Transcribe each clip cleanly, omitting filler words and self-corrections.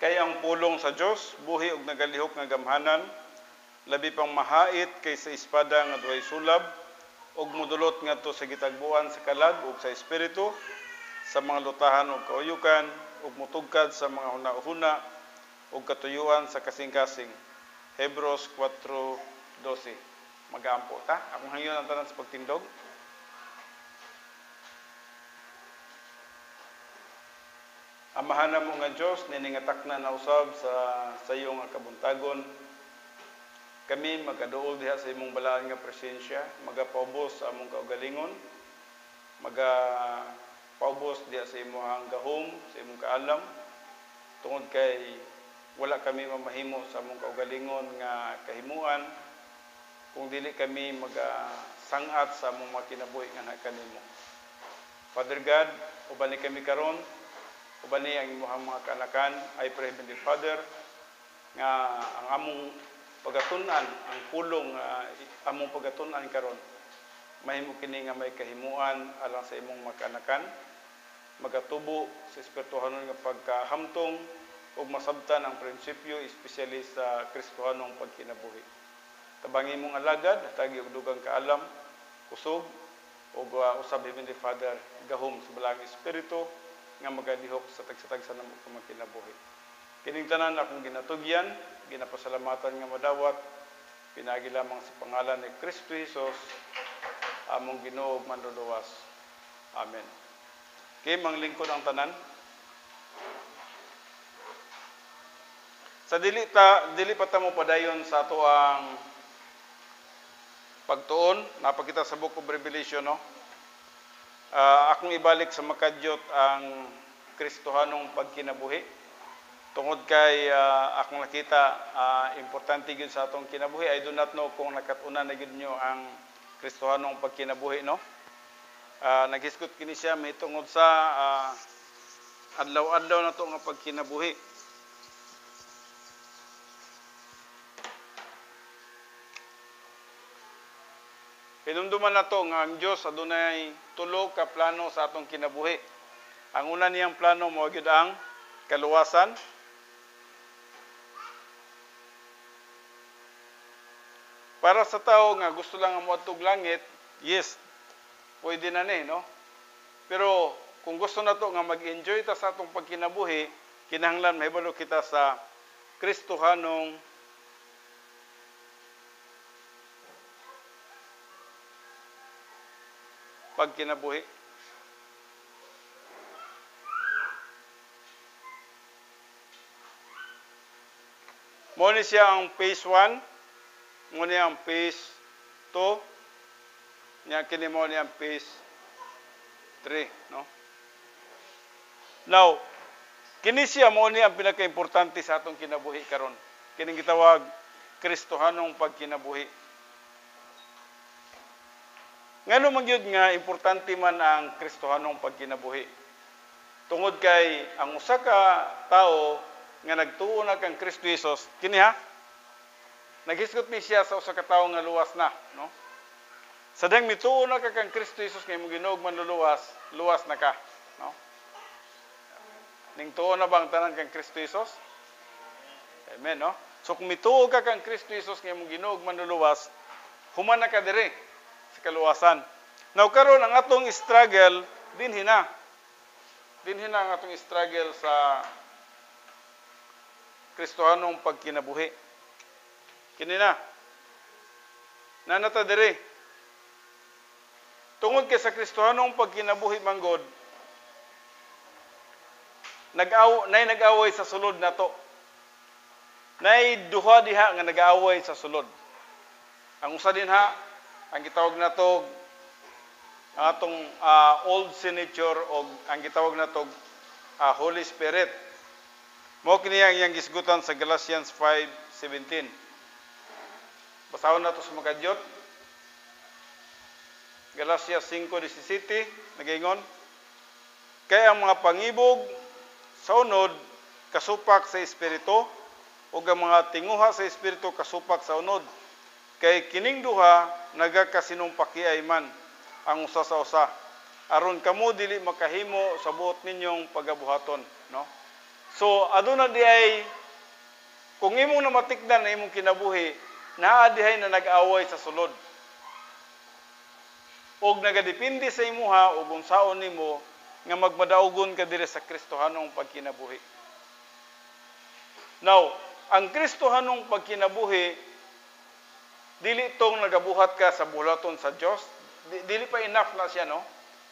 Kay ang pulong sa Dios buhi og nagalihok nga gamhanan, labi pang mahait kaysa espada nga duhay sulab, ug modulot ngadto sa gitagbuan sa kalag ug sa espiritu, sa mga lutahan ug kauyukan, ug mutugkad sa mga hunahuna ug katuyuan sa kasing-kasing. Hebreos 4:12. Magaampo ta. Akong hangyon ang tanan sa pagtindog. Amahan mo nga Diyos, niningatak na nausab sa iyo nga kabuntagon. Kami magaduol diha sa imong balaan nga presensya, magapaubos sa among kaugalingon, magapaubos diha sa imong gahom, sa imong kaalam, tungod kay wala kami mamahimo sa among kaugalingon nga kahimuan, kung dili kami magasangat sa among mga kinabuhi nga kanimo. Father God, uban ni kami karon, uban ni ang imong mga kanakan, I pray, Heavenly Father, nga ang among pagatunan, ang pulong among pagatunan karon, mahimo kini nga may kahimuan alang sa imong mga kanakan, magatubo sa espirituhanon nga pagkahamtong ug masabtan ang prinsipyo, especially sa Kristohanong pagkinabuhi. Tabangi mong alagad, hatagi og dugang kaalam, kusog, ug usab, Heavenly Father, gahom sa balang espiritu nga magadihok sa tagsatag sa namong kinabuhi. Kining tanan akong ginatugyan, ginapasalamatan nga madawat, pinagi lamang sa pangalan ni Kristo Jesus, among Ginoo ug Manluluwas. Amen. Kay manglingkod ang tanan. Sa dili pa ta mo padayon sa ato ang pagtuon, napakita sa Book of Revelation, no? Akong ibalik sa makadyot ang Kristohanong pagkinabuhi. Tungod kay akong nakita, importante gyud sa atong kinabuhi. I do not know kung nakatuna na gyud nyo ang Kristohanong pagkinabuhi, no? Naghisgot kini siya may tungod sa adlaw-adlaw na to nga pagkinabuhi. Hinumduman na to nga ang Dios adunay tulo ka plano sa atong kinabuhi. Ang una niyang plano mao gyud ang kaluwasan. Para sa tao nga gusto lang nga moadtog langit, yes, pwede na ni, no? Pero kung gusto na to nga mag-enjoy ta sa atong pagkinabuhi, kinahanglan mahibalo kita sa Kristohanong pagkinabuhi. Mo ni siya ang phase 1. Mo ni ang phase 2, niya kini mo ni ang phase 3, no? Now, kini siya mo ni ang pinaka-importante sa atong kinabuhi karon. Kining gitawag Kristohanong pagkinabuhi. Ngano man gyud nga importante man ang Kristohanong pagkinabuhi? Tungod kay ang usa ka tawo nga nagtuo na kang Kristo Jesus, kini ha, naghisgot ni siya sa usa ka tawo nga luwas na, no? Sadang mituo na ka kang Kristo Jesus kay imong Ginoo manluluwas, luwas na ka, no? Ning tuo na bang tanan kang Kristo Jesus? Amen, no? So kung mituo ka kang Kristo Jesus kay imong Ginoo manluluwas, human na ka diri sa kaluwasan. Now karon ang atong struggle dinhi na ang atong struggle sa Kristohanong pagkinabuhi. Kini na. Nanata diri. Tungod kay sa Kristohanong pagkinabuhi manggod, nag-away sa sulod nato. Nay duha diha nga nag-away sa sulod. Ang usa dinha ang gitawag nato ang atong old sin nature o ang gitawag nato Holy Spirit. Mao kini ang iyang gisgutan sa Galatians 5:17. Basahon nato sa makadyot. Galatians 5:17 nagaingon, kay ang mga pangibog sa unod kasupak sa espiritu ug ang mga tinguha sa espiritu kasupak sa unod. Kay kining duha nagakasinumpakiay man ang usa sa usa aron kamo dili makahimo sa buot ninyong pagabuhaton, no? So aduna di ay kung imong namatikdan na imong kinabuhi, naa dihay na nag-away sa sulod. Og nagadepende sa imuha og unsaon nimo nga magmadaugon ka diri sa Kristohanong pagkinabuhi. Now, ang Kristohanong pagkinabuhi dili tong nagabuhat ka sa bulaton sa Dios. Dili pa enough na siya, no?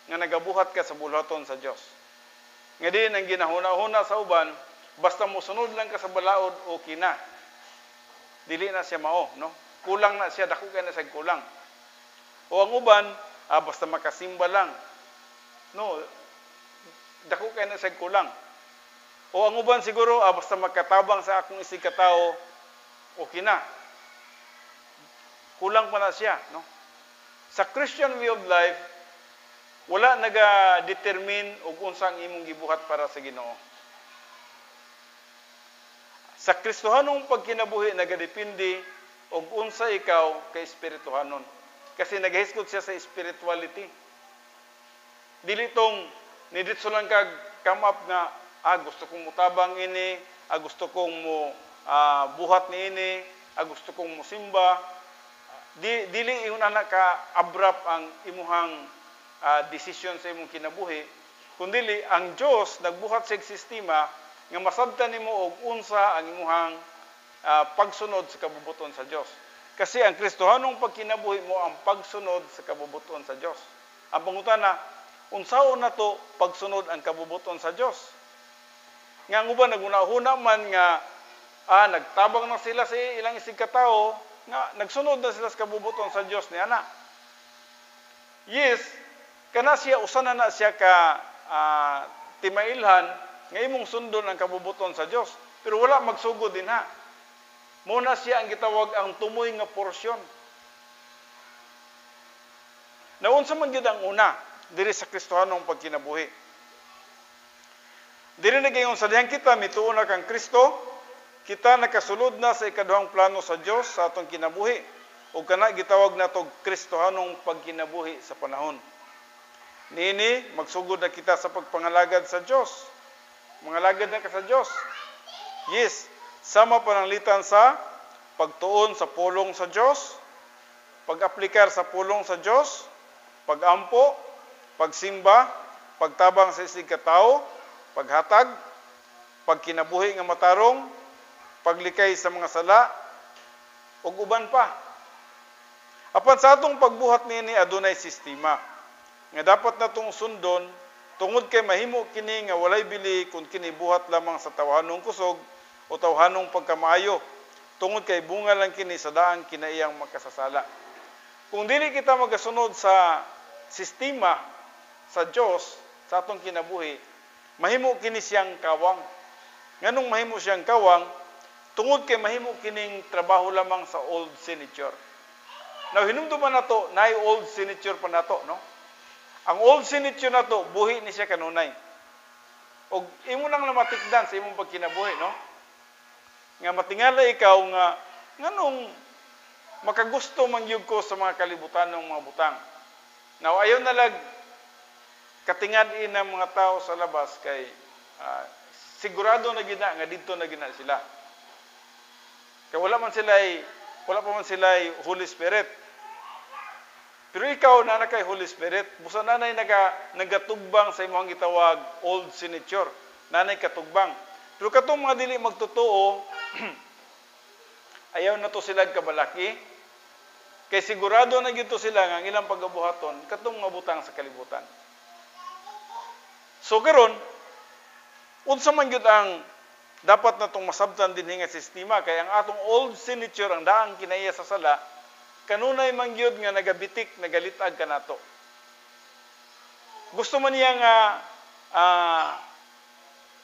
Nga nagabuhat ka sa bulaton sa Dios. Nga din ang ginahuna-huna sa uban, basta mosunod lang ka sa balaod, okay na. Dili na siya mao, no? Kulang na siya, dako kay na sa kulang. O ang uban, basta makasimba lang. No, dako kay na sa kulang. O ang uban siguro, basta magkatabang sa akong isig katao, okay na. Kulang pa na siya, no? Sa Christian way of life, wala naga-determine og unsa ang imong gibuhat para sa Ginoo. Sa Kristohanong pagkinabuhi nagadepende og unsa ikaw kay espirituhanon. Kasi nagahisgot siya sa spirituality. Dili tong niditso lang kag come up nga gusto kong mutabang ini, gusto kong mo buhat ni ini, gusto kong musimba. Dili yung anak ka abrupt ang imuhang decision sa imong kinabuhi, kundili ang Dios nagbuhat sa sistema nga masabtan nimo og unsa ang imuhang pagsunod sa kabubuton sa Dios. Kasi ang Kristohanong pagkinabuhi mo ang pagsunod sa kabubuton sa Dios. Ang pangutana, unsaon na to pagsunod ang kabubuton sa Dios? Nga ang uban naguna-huna man nga nagtabang na sila sa ilang isig katao, nga nagsunod na sila sa kabubuton sa Dios ni ana. Yes, kana siya usana na siya ka timailhan nga imong sundon ang kabubuton sa Dios, pero wala magsugod din ha. Muna siya ang gitawag ang tumoy nga porsyon. Naunsa man gyud ang una diri sa Kristohanong pagkinabuhi. Diri na gayon sa dihang kita mituon na kang Kristo, kita nakasulod na sa ikaduhang plano sa Dios sa atong kinabuhi. O kana gitawag natog Kristohanong pagkinabuhi sa panahon. Niini magsugod na kita sa pagpangalagad sa Dios. Mangalagad na ka sa Dios. Yes, sama pananglitan sa pagtuon sa pulong sa Dios, pag-aplikar sa pulong sa Dios, pag-ampo, pagsimba, pagtabang sa isig katao, paghatag, pagkinabuhi nga matarong, paglikay sa mga sala, ug uban pa. Apan sa atong pagbuhat niini adunay sistema nga dapat natong sundon tungod kay mahimo kini nga walay bili kung kini buhat lamang sa tawhanong kusog o tawhanong pagkamaayo. Tungod kay bunga lang kini sa daang kinaiyang makasasala. Kung dili kita magasunod sa sistema sa Dios sa atong kinabuhi, mahimo kini siyang kawang. Nganong mahimo siyang kawang? Tungod kay mahimo kining trabaho lamang sa old signature. Now, hinumduman na to, naay old signature pa na to, no? Ang old signature na to, buhi ni siya kanunay. O imo nang namatikdan sa imong pagkinabuhi, no? Nga matingala ikaw nga, nganong makagusto mangyug ko sa mga kalibutan ng mga butang. Now, ayaw nalag katingad-in ng mga tao sa labas kay sigurado na gina, nga dito na gina sila. Kaya wala pa man sila Holy Spirit. Pero ikaw na kay Holy Spirit, busa nanay nagatugbang sa imong gitawag old signature. Nanay katugbang. Pero katong mga dili magtotoo, ayaw na to sila kabalaki. Kay sigurado na gito sila nga ang ilang pagabuhaton katong mga butang sa kalibutan. So karon, unsa man gyud ang dapat natong masabtan din nga sistema kay ang atong old signature ang daang kinaiya sa sala kanunay man gyud nga nagabitik nagalitag kanato. Gusto man niya nga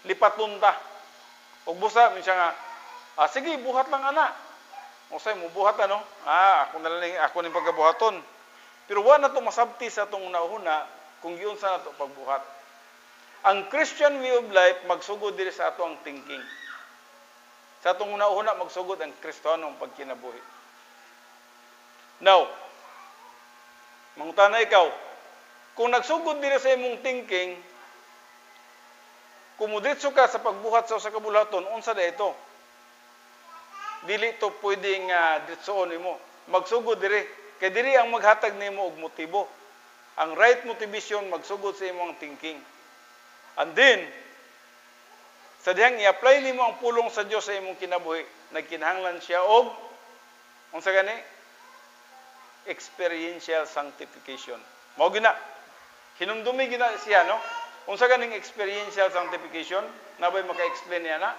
lipaton ta. Og busa man siya nga sige buhat lang ana. Usay mo buhat ano? Ako ning pagabuhaton. Pero wa na to masabti sa atong una-una kung giun sa nato pagbuhat. Ang Christian way of life magsugod diri sa ato ang thinking. Sa atong una-una magsugod ang Kristohanong pagkinabuhi. Now, mangutana ikaw, kung nagsugod diri sa imong thinking, kumuditso ka sa pagbuhat sa usa ka bulaton, unsa da ito? Dili to pwedeng ditsoon nimo. Magsugod diri. Kay diri ang maghatag nimo og motibo. Ang right motivation magsugod sa imong thinking. And then, sa dihang i-apply nimo ang pulong sa Dios sa imong kinabuhi, nagkinahanglan siya og unsa gani? Experiential sanctification. Mao gina. Hinumdumi gina siya, no? Unsa ganing experiential sanctification? Nabay maka-explain niya na?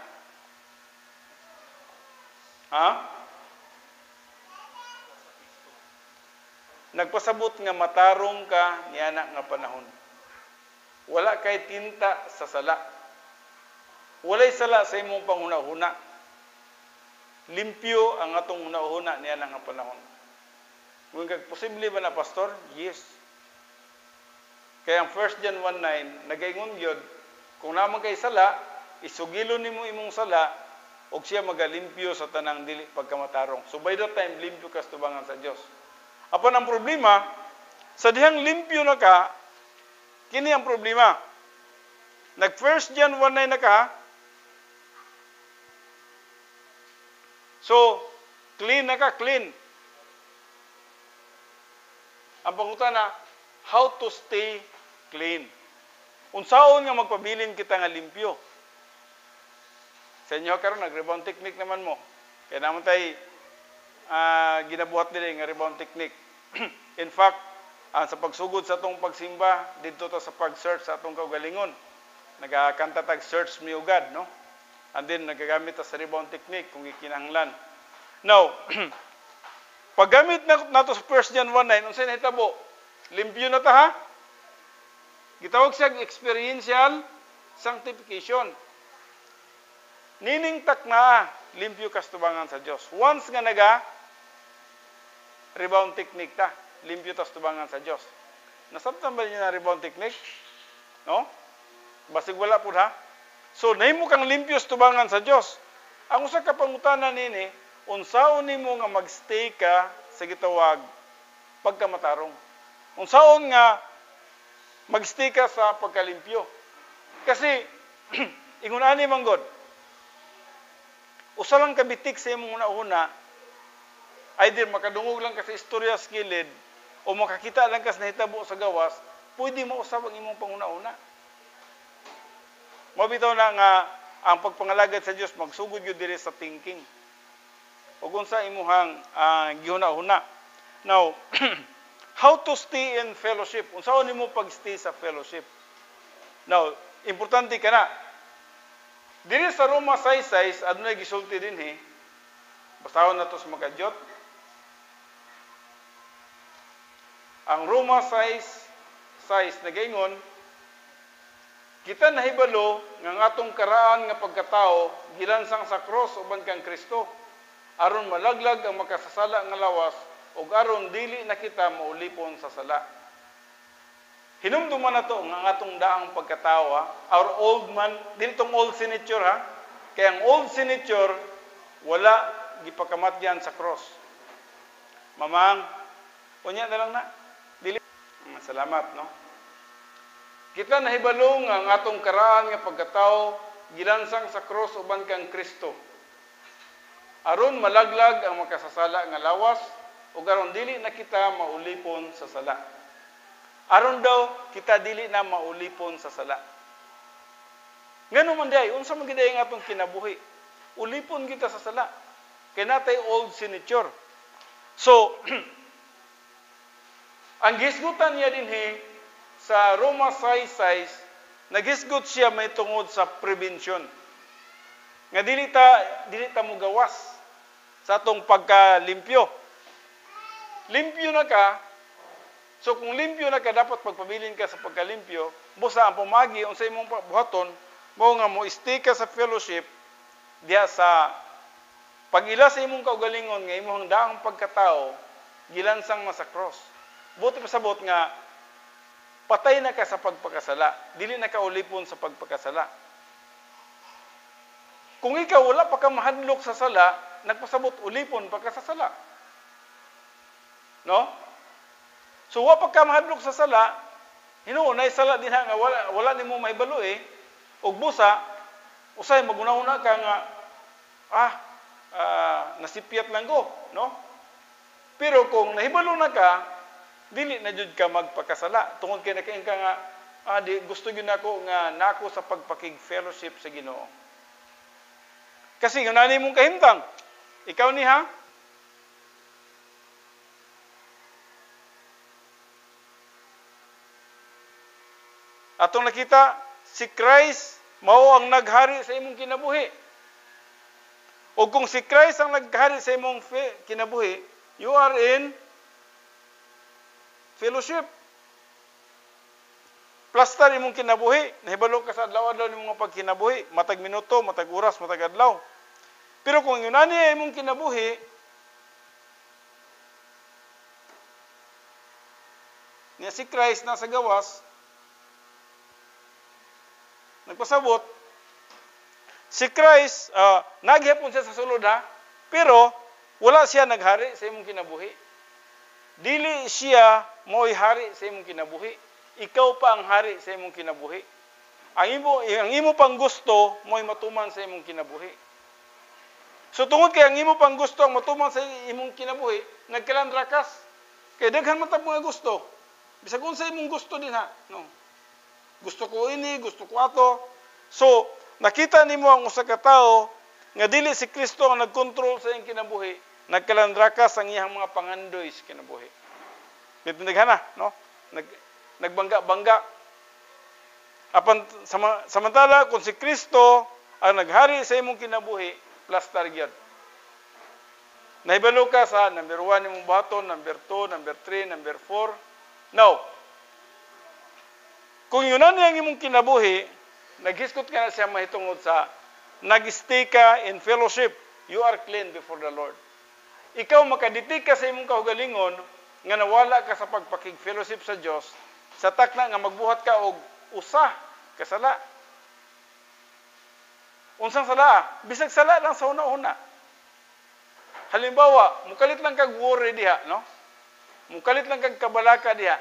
Ha? Nagpasabot nga matarong ka niana nga panahon. Wala kay tinta sa sala. Walay sala sa imong panghuna-huna. Limpyo ang atong huna-huna niana nga panahon. Kung posible ba na, pastor? Yes. Kaya ang 1 John 1:9 nagaingon gyud, kung naman kay sala, isugilon nimo imong sala og siya magalimpyo sa tanang dili pagkamatarong. So by that time limpyo ka sa tubangan sa Dios. Apan ang problema, sa dihang limpyo na ka, kini ang problema. Nag 1 John 1:9 na ka. So, clean na ka, clean. Ang pangutana, how to stay clean. Unsaon nga magpabilin kita nga limpyo? Sa inyo karon nag-rebound technique naman mo. Kaya naman tayo ginabuhat nila nga rebound technique. In fact, sa pagsugod sa atong pagsimba, dito to sa pag-search sa atong kaugalingon. Nagakanta tag search me o God, no? And then nagagamit ta sa rebound technique kung ikinahanglan. Now, paggamit nato sa 1 John 1:9, unsay nahitabo? Limpyo na ta, ha? Gitawag siya experiential sanctification. Nining tak na limpyo ka sa tubangan sa Dios. Once nga rebound technique ta, limpyo ta sa tubangan sa Dios. Nasabtan ba niyo na rebound technique? No? Basig wala pud, ha? So nahimo kang limpyo sa tubangan sa Dios. Ang usa ka pangutana nini, unsaon nimo nga magstay ka sa gitawag pagkamatarong? Unsaon nga magstay ka sa pagkalimpyo? Kasi ingon ani manggod, usa lang kabitik sa imong una-una, either makadungog lang ka sa istorya sa kilid o makakita lang ka sa nahitabo sa gawas, pwede mausab ang imong panguna-una. Mabitaw na nga ang pagpangalagad sa Dios magsugod gyud diri sa thinking. Ug unsa imuhang gihuna-huna. Now, how to stay in fellowship? Unsaon nimo pag-stay sa fellowship? Now, importante kana. Diri sa Roma 6:6 adunay gisulti dinhi. Basahon nato sa makadyot. Ang Roma 6:6 nagaingon, kita nahibalo nga ang atong karaan nga pagkatao gilansang sa cross uban kang Kristo aron malaglag ang makasasala nga lawas ug aron dili na kita maulipon sa sala. Hinumduman nato nga ang atong daang pagkatao, our old man, dili tong old signature, ha. Kaya ang old signature wala gipakamatyan sa cross. Mamang, unya na lang na. Dili. Salamat, no? Kita nahibalo nga ang atong karaan nga pagkatao gilansang sa cross uban kang Kristo. Aron malaglag ang makasasala nga lawas ug aron dili na kita maulipon sa sala. Aron daw kita dili na maulipon sa sala. Ngano man day, unsa man gid ang atong kinabuhi? Ulipon kita sa sala. Kay natay old signature. So, ang gisgutan niya dinhi sa Roma 6:6, nagisgot siya may tungod sa prevention. Nga dili ta mo gawas sa atong pagkalimpyo. Limpyo na ka, so kung limpyo na ka, dapat pagpabilin ka sa pagkalimpyo, busa ang pumagi, unsay imong buhaton, mo nga mo stay ka sa fellowship, diya sa pag-ila sa imong kaugalingon, nga imong daang pagkatao, gilansang na sa cross. Buti pasabot nga, patay na ka sa pagpakasala. Dili na ka ulipon sa pagpakasala. Kung ikaw wala pa ka mahadlok sa sala, nagpasabot ulipon pa ka sa sala. No? So wala pa ka mahadlok sa sala, hinuon ay sala din nga wala nimo mahibalo eh. Og busa, usay maguna-una ka nga nasipyat lang ko, no? Pero kung nahibalo na ka, dili na jud ka magpakasala. Tungod kay nakain ka nga di gusto gyud nako nga nako sa pagpakig fellowship sa Ginoo. Kasi yung nani mong kahimtang, ikaw ni ha? Atong nakita, si Christ mao ang naghari sa imong kinabuhi. O kung si Christ ang naghari sa imong kinabuhi, you are in fellowship. Plastar imong kinabuhi, nahibalo ka sa adlaw-adlaw nimong pagkinabuhi, matag minuto, matag oras, matag adlaw. Pero kung yun ani imong kinabuhi, niya si Christ nasa gawas, nagpasabot, si Christ, naghihapon siya sa sulod ha, pero wala siya naghari sa imong kinabuhi. Dili siya mo'y hari sa imong kinabuhi. Ikaw pa ang hari sa imong kinabuhi. Ang imo pang gusto mo'y matuman sa imong kinabuhi. So tungod kay ang imo pang gusto ang matuman sa imong kinabuhi, nagkalandrakas. Kay daghan man ta mga gusto. Bisag unsa imong gusto din ha, no. Gusto ko ini, gusto ko ato. So, nakita nimo ang usa ka tawo nga dili si Kristo ang nagkontrol sa iyang kinabuhi, nagkalandrakas ang iyang mga pangandoy sa kinabuhi. Dito naghana, no? Nagbangga-bangga. Apan samantala kung si Kristo ang naghari sa imong kinabuhi, plastar gyud. Nahibalo ka sa number 1 imong buhaton, number 2, number 3, number 4. Now, kung yun ang imong kinabuhi, naghiskot ka na siya mahitungod sa nag-stay ka in fellowship, you are clean before the Lord. Ikaw makaditik ka sa imong kaugalingon nga nawala ka sa pagpakig-fellowship sa Dios, sa takna nga magbuhat ka og usa ka sala. Unsang sala? Bisag sala lang sa una-una. Halimbawa, mukalit lang kag worry diha, no? Mukalit lang kag kabalaka diha.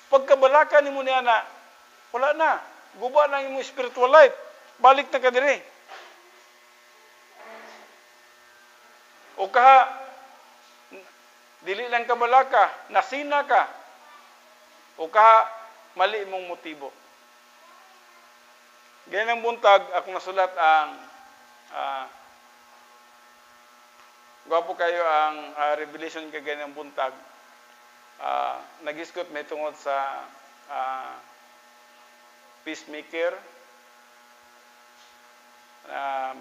Pagkabalaka nimo niya na, wala na. Guba na imong spiritual life. Balik na ka diri. O kaha, dili lang kabalaka, nasina ka. O kaha, mali imong motibo. Ganyan ang buntag, ako nasulat ang gwapo kayo ang Revelation kagaya ng buntag. Nag-iskot may tungod sa peacemaker.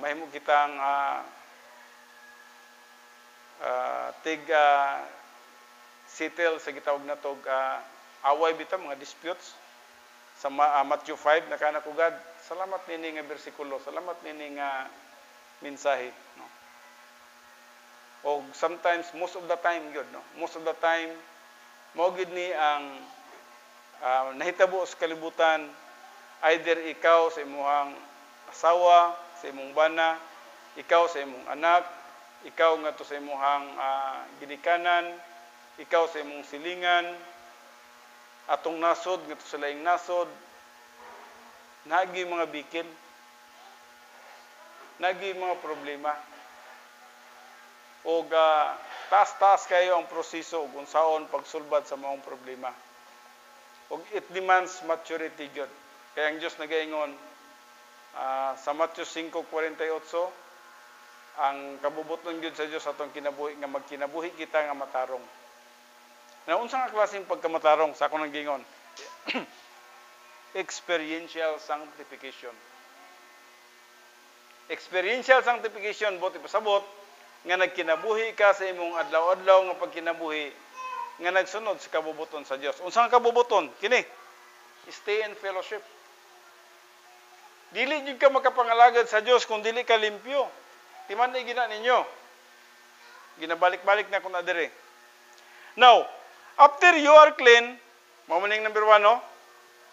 Mahimo kitang settle sa gitawag na tog away bitaw mga disputes sa Matthew 5 nakanakugad. Salamat nini nga bersikulo, salamat nini nga mensahe, no. O sometimes most of the time gyud, no. Most of the time mao gid ni ang nahitabo sa kalibutan, either ikaw sa imong asawa, sa imong bana, ikaw sa imong anak, ikaw ngadto sa imong ginikanan, ikaw sa imong silingan, atong nasod ngadto sa laing nasod, nagi mga bikil, nagi mga problema. O taas-taas kayo ang proseso kung saon pagsulbad sa mga problema. O it demands maturity gyud. Kaya ang Diyos nagaingon sa Matthew 5:48, ang kabubuton gyud sa Diyos atong kinabuhi nga magkinabuhi kita nga matarong. Na unsa nga klaseng pagkamatarong sa akong gingon? Experiential sanctification. Experiential sanctification buti pasabot nga nagkinabuhi ka sa imong adlaw-adlaw nga pagkinabuhi nga nagsunod sa kabubuton sa Dios. Unsang kabubuton? Kini. Stay in fellowship. Dili jud ka makapangalagad sa Dios kung dili ka limpyo. Timan na gina ninyo. Ginabalik-balik na ko na dire. Now, after you are clean, mao maning number 1, no?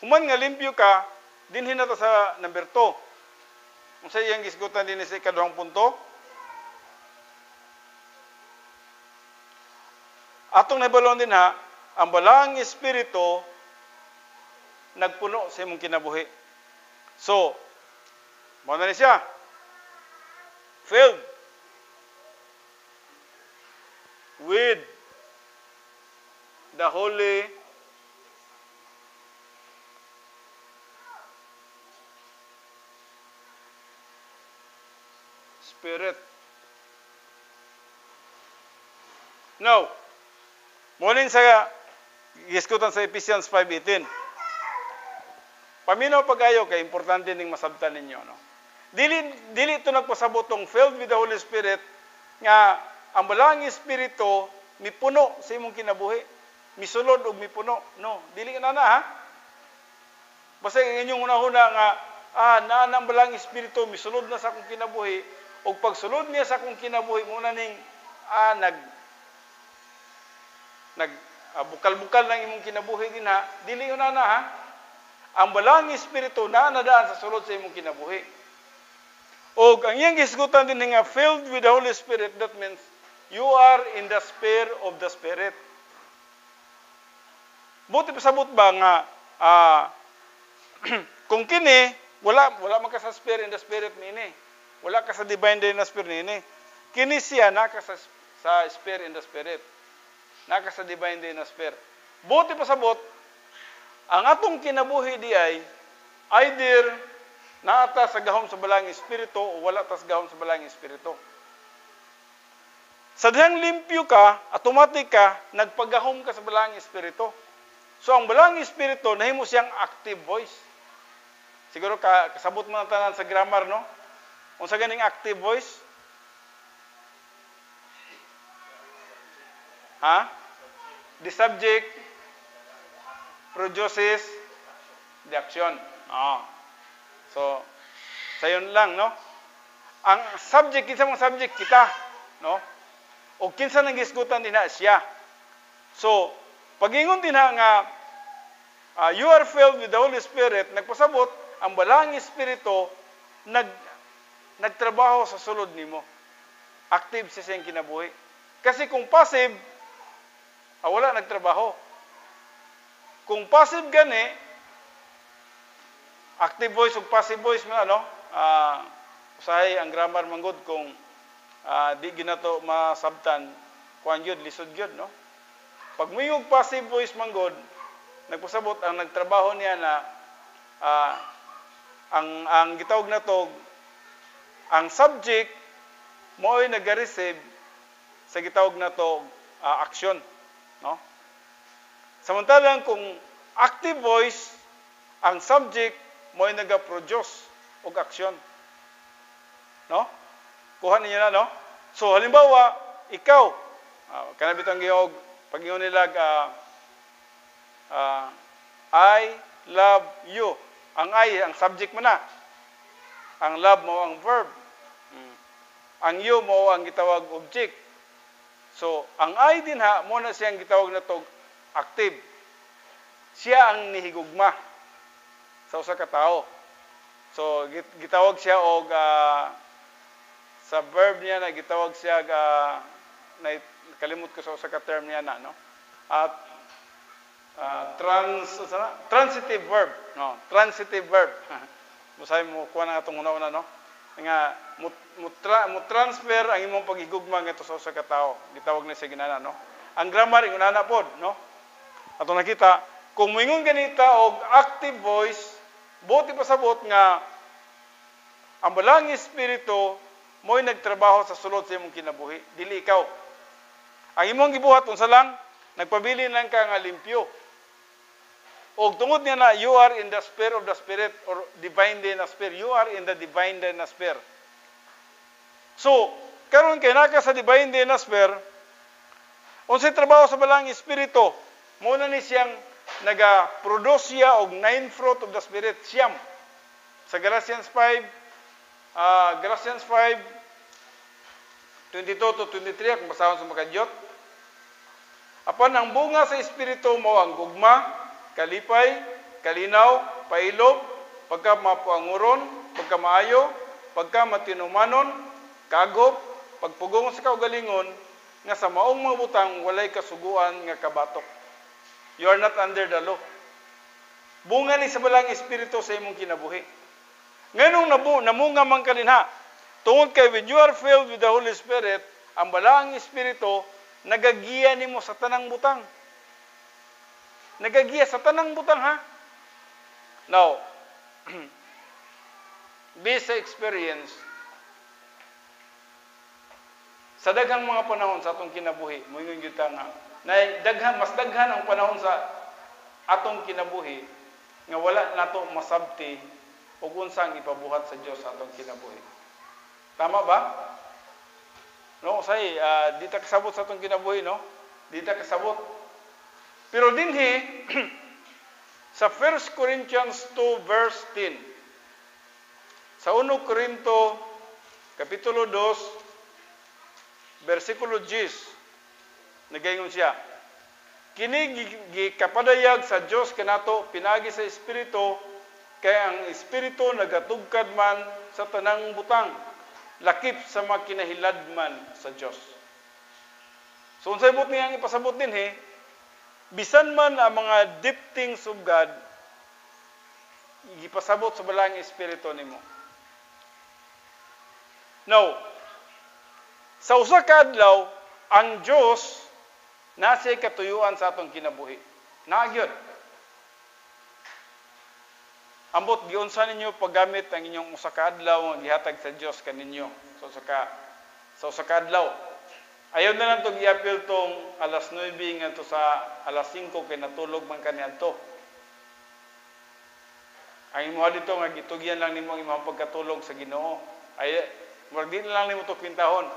Human nga limpyo ka, dinhin na ta sa number 2. Unsa iyang gisgutan dinhi sa ikaduhang punto? Atong nabalon din ha, ang balaang espiritu nagpuno sa imong kinabuhi. So, Mao na ni siya. Filled with the Holy Spirit. Now, muling sa giskutan sa Ephesians 5:18. Paminaw pagayo kay importante ning masabtan ninyo, no. Dili ito nagpasabot tong filled with the Holy Spirit nga ang balang espiritu mipuno sa imong kinabuhi, misulod og mipuno. No, dili na ha. Basta inyong una-una nga naa nang balang espiritu misulod na sa akong kinabuhi, og pagsulod niya sa akong kinabuhi muna ning bukal-bukal ng imong kinabuhi din ha. Dili na ha. Ang balang espiritu naa nadaan sa sulod sa imong kinabuhi. O ang iyang gisgutan din nga filled with the Holy Spirit, that means you are in the sphere of the Spirit. Buti pasabot ba nga kung kini wala man ka sa sphere in the Spirit niini. Wala ka sa divine day na sphere niini. Kini siya naka sa sphere in the Spirit. Naka sa divine day na sphere. Buti pasabot ang atong kinabuhi di ay either naata sa gahom sa balang espiritu o wala ta sa gahom sa balang espiritu. Sa dihang limpyo ka, automatic ka, nagpagahom ka sa balang espiritu. So ang balang espiritu, nahimo siyang active voice. Siguro kasabot mo na tanan sa grammar, no? Kung sa ganing active voice? The subject produces the action. So, sayon lang, no? Ang subject, kinsa mong subject kita, no? O kinsa nang gisgutan din na siya. So, pagingon din nga you are filled with the Holy Spirit, nagpasabot, ang balang espiritu nagtrabaho sa sulod nimo. Active siya siyang kinabuhi. Kasi kung passive, wala nagtrabaho. Kung passive gani, active voice ug passive voice man usahay ang grammar manggod kung di ginato masabtan kuan gyud lisod gyud, no. Pag muyog passive voice manggod, nagpasabot ang nagtrabaho niya na ang gitawag nato ang subject mo'y nag-receive sa gitawag nato action, no. Samantalang kung active voice, ang subject mo'y naga-produce og aksyon. No? Kuha ninyo na, no? So, halimbawa, ikaw, kanabitang giyog, pag-ingon nila, I love you. Ang I, ang subject mo na. Ang love mo ang verb. Ang you mo ang gitawag object. So, ang I din ha, mo na siyang gitawag na to active. Siya ang nihigugma sa usa ka tawo. So gitawag siya og sa verb niya na gitawag siya kalimot ko sa usa ka term niya na, no. At transitive verb, no. Transitive verb. Musay mo kuha na atong una-una, no. Nga mo transfer ang imong paghigugma ngadto sa usa ka tawo. Gitawag na siya ginana, no. Ang grammar ingunana pod, no. Atong nakita kung moingon ganita og active voice, buti pasabot nga ang balang espiritu mo'y nagtrabaho sa sulod sa imong kinabuhi, dili ikaw. Ang imong gibuhat unsa lang, nagpabili lang ka nga limpyo. Og tungod niya na you are in the sphere of the Spirit or divine day na sphere, you are in the divine day na sphere. So, karon kay naka sa divine day na sphere, unsay trabaho sa balang espiritu, mo na ni siyang naga-produce siya og 9 fruit of the Spirit, siyam. Sa Galatians 5:22-23, kung basahon sa makadyot. Apan ang bunga sa Espiritu mo ang gugma, kalipay, kalinaw, pailob, pagkamapuanguron, pagkamaayo, pagkamatinumanon, kagop, pagpugong sa kaugalingon, nga sa maong mga butang walay kasuguan nga kabatok. You are not under the law. Bunga ni sa balang espiritu sa imong kinabuhi. Nganong namunga man kaninha. Tungod kay when you are filled with the Holy Spirit, ang balaang Espiritu nagagiya nimo sa tanang butang. Nagagiya sa tanang butang, ha? Now, based sa experience, sa daghang mga panahon sa atong kinabuhi, moingon gyud ta nga, mas daghan ang panahon sa atong kinabuhi nga wala nato masabti ug unsang ipabuhat sa Dios sa atong kinabuhi. Tama ba? No, say di ta kasabot sa atong kinabuhi, no? Di ta kasabot. Pero dinhi sa 1 Corinthians 2 verse 10. Sa 1 Corinto kapitulo 2 versikulo 10 nagaingon siya, kini gikapadayag sa Dios kanato pinagi sa Espiritu, kay ang Espiritu nagatugkad man sa tanang butang, lakip sa makinahilad man sa Dios. So unsay but niyang ipasabot dinhi, bisan man ang mga deep things of God, gipasabot sa balaang Espiritu nimo. Now, sa usa ka adlaw, ang Dios nasay katuyuan sa atong kinabuhi. Nagyod. Ambot giunsa ninyo paggamit ang inyong usa ka adlaw nga gihatag sa Dios kaninyo. So sa usa ka adlaw. Ayaw na lang to giapil tong alas 9 ngadto sa alas 5 kay natulog man kaniadto. Ang imo dito nga gitugyan lang nimo ang imong pagkatulog sa Ginoo. Ay wag din lang nimo to kwintahon.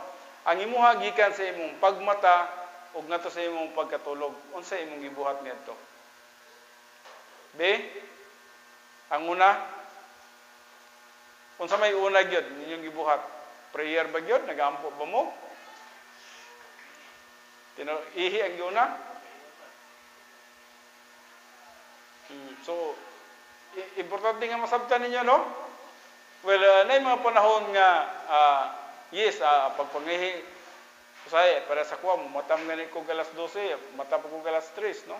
Ang imuha gikan sa imong pagmata ug ngadto sa imong pagkatulog. Unsa imong gibuhat niadto? B. Ang una, unsa may una gyud ninyong gibuhat? Prayer ba gyud? Nagaampo ba mo? Ihi ang una? So, importante nga masabtan ninyo, no? Well, na mga panahon nga, yes, pagpangihi, usay, para sa kuwa, matam nga ko galas 12, matam ko galas 3, no?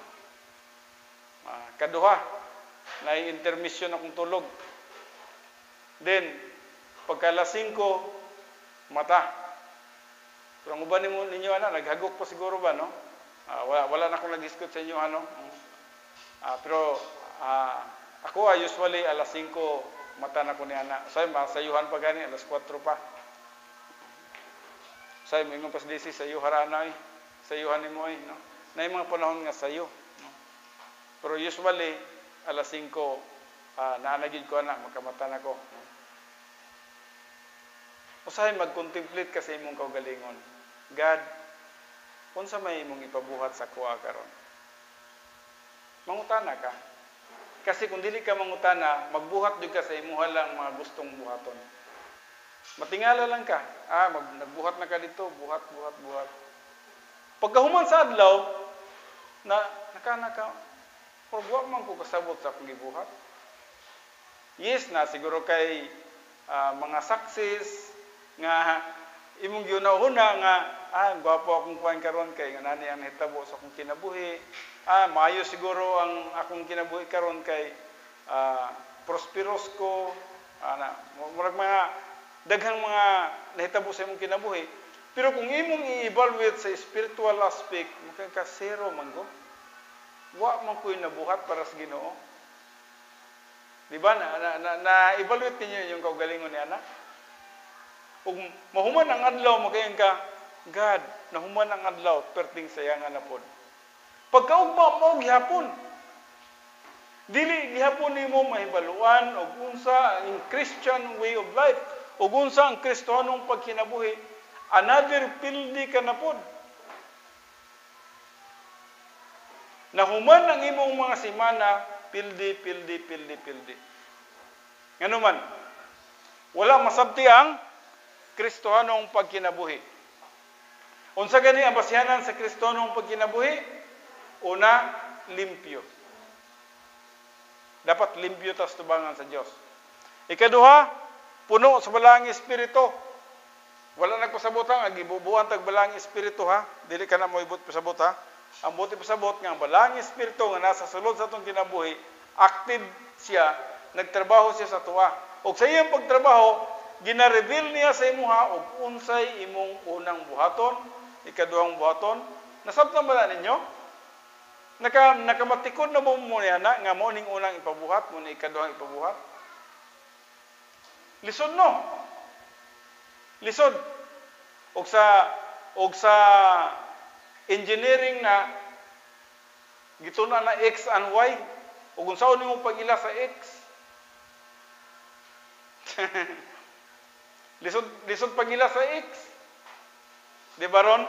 Kaduha, na intermission akong tulog. Then, pagka alas 5, mata. Pero ang uban ninyo, naghagok pa siguro ba, no? Wala na akong nag-discuss sa inyo, ano? Pero, ako, usually, alas 5, mata na ko ni Ana. Sayuhan pa gani, alas 4 pa. Say, may mga pasdisi, sayuhan na, sayuhan ni mo, no? Na yung mga panahon nga sayo. No? Pero usually, alas 5, naanagid ko na, makamata na ko. Usahay mag-contemplate ka sa imong kaugalingon. God, unsa may imong ipabuhat sa kuha karon? Mangutana ka. Kasi kung dili ka mangutana, magbuhat jud ka sa imuha lang mga gustong buhaton. Matingala lang ka. Nagbuhat na ka dito, buhat. Pagkahuman sa adlaw, nakana ka, wa man ko kasabot sa akong gibuhat. Yes na, siguro kay mga success nga imong giunahuna nga gwapo akong kuan karon kay nganani ang hitabo sa akong kinabuhi. Maayo siguro ang akong kinabuhi karon kay prosperous ko. Murag mga daghang mga nahitabo sa imong kinabuhi. Pero kung imong i-evaluate sa spiritual aspect, mukha ka zero man go. Wa man ko'y nabuhat para sa Ginoo. Di ba? Na-evaluate ninyo yung kaugalingon ni Ana? Kung mahuman ang adlaw, magayon ka, God, nahuman ang adlaw, perting sayangan na po. Pagkaugma mo, gihapon. Dili, gihapon ni mo mahibaluan, o unsa ang Christian way of life, o unsa ang Kristohanong pagkinabuhi, another pildi ka na po. Nahuman ang imong mga simana, pildi. Ngano man, wala masabti ang Kristohanong pagkinabuhi. Unsa gani ang basihanan sa Kristohanong pagkinabuhi? Una, limpyo. Dapat limpyo tas tubangan sa Dios. Ikaduha, puno sa balaang Espiritu. Wala nagpasabot ang gibubuhan tag balaang Espiritu, ha? Dili ka na mo ibot pasabot, ha? Ang buti pasabot nga balaang Espiritu nga nasa sulod sa atong kinabuhi, active siya, nagtrabaho siya sa tuwa. Og sa iyang pagtrabaho, gina-reveal niya sa imuha og unsay imong unang buhaton, ikaduhang buhaton. Nasabtan ba na ninyo? Nakamatikod na mo niya na nga mo ning unang ipabuhat, mo ni ikaduhang ipabuhat. Lisod no. Lisod. Og sa engineering na gituna na X and Y, ug unsaon nimo pag-ila sa X? lisod pag-ila sa X. Di ba ron?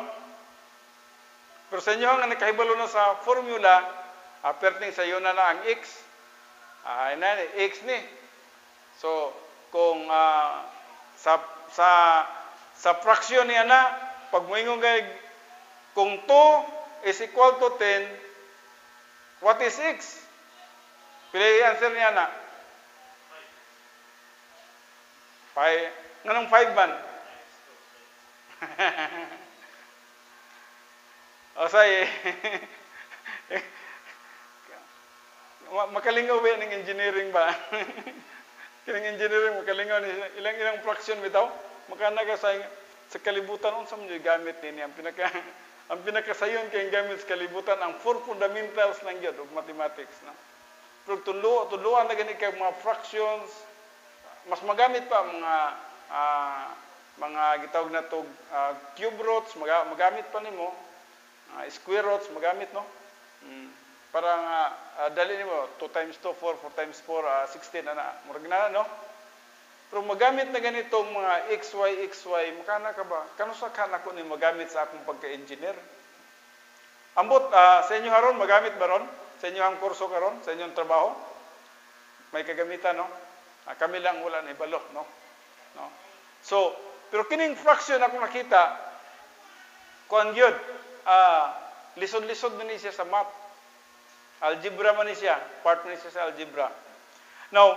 Pero sa inyo nga nakahibalo na sa formula, perting sa iyo na ang X. X ni. So, kung sa fraction niya na, pag moingon kay kung 2 is equal to 10, what is X? Pila yung answer niya na? 5. Nganong 5 man? O say, makalingaw ba ng engineering ba? Kining engineering makalingaw ni ilang fraction bitaw? Makana ka sa kalibutan unsa man yung gamit ni ang pinakasayon kay gamit sa kalibutan ang 4 fundamentals ng gyud og mathematics, no? Pero tuluan na gani kay mga fractions, mas magamit pa mga gitawag na to cube roots, magamit pa nimo, square roots magamit, no? Parang dali nimo 2 times 2 4 4 times 4 16 ana murag na, no? Pero magamit na ganitong mga XY, makana ka ba? Kano sa kana ko ni magamit sa akong pagka-engineer? Ambot, sa inyo haron, magamit ba ron? Sa inyo ang kurso karon, sa inyong trabaho? May kagamitan, no? Kami lang wala na ibalo, no? So, pero kining fraction akong nakita, kuan gyud, lisod-lisod man ni siya sa math. Algebra man ni siya, part man ni siya sa algebra. Now,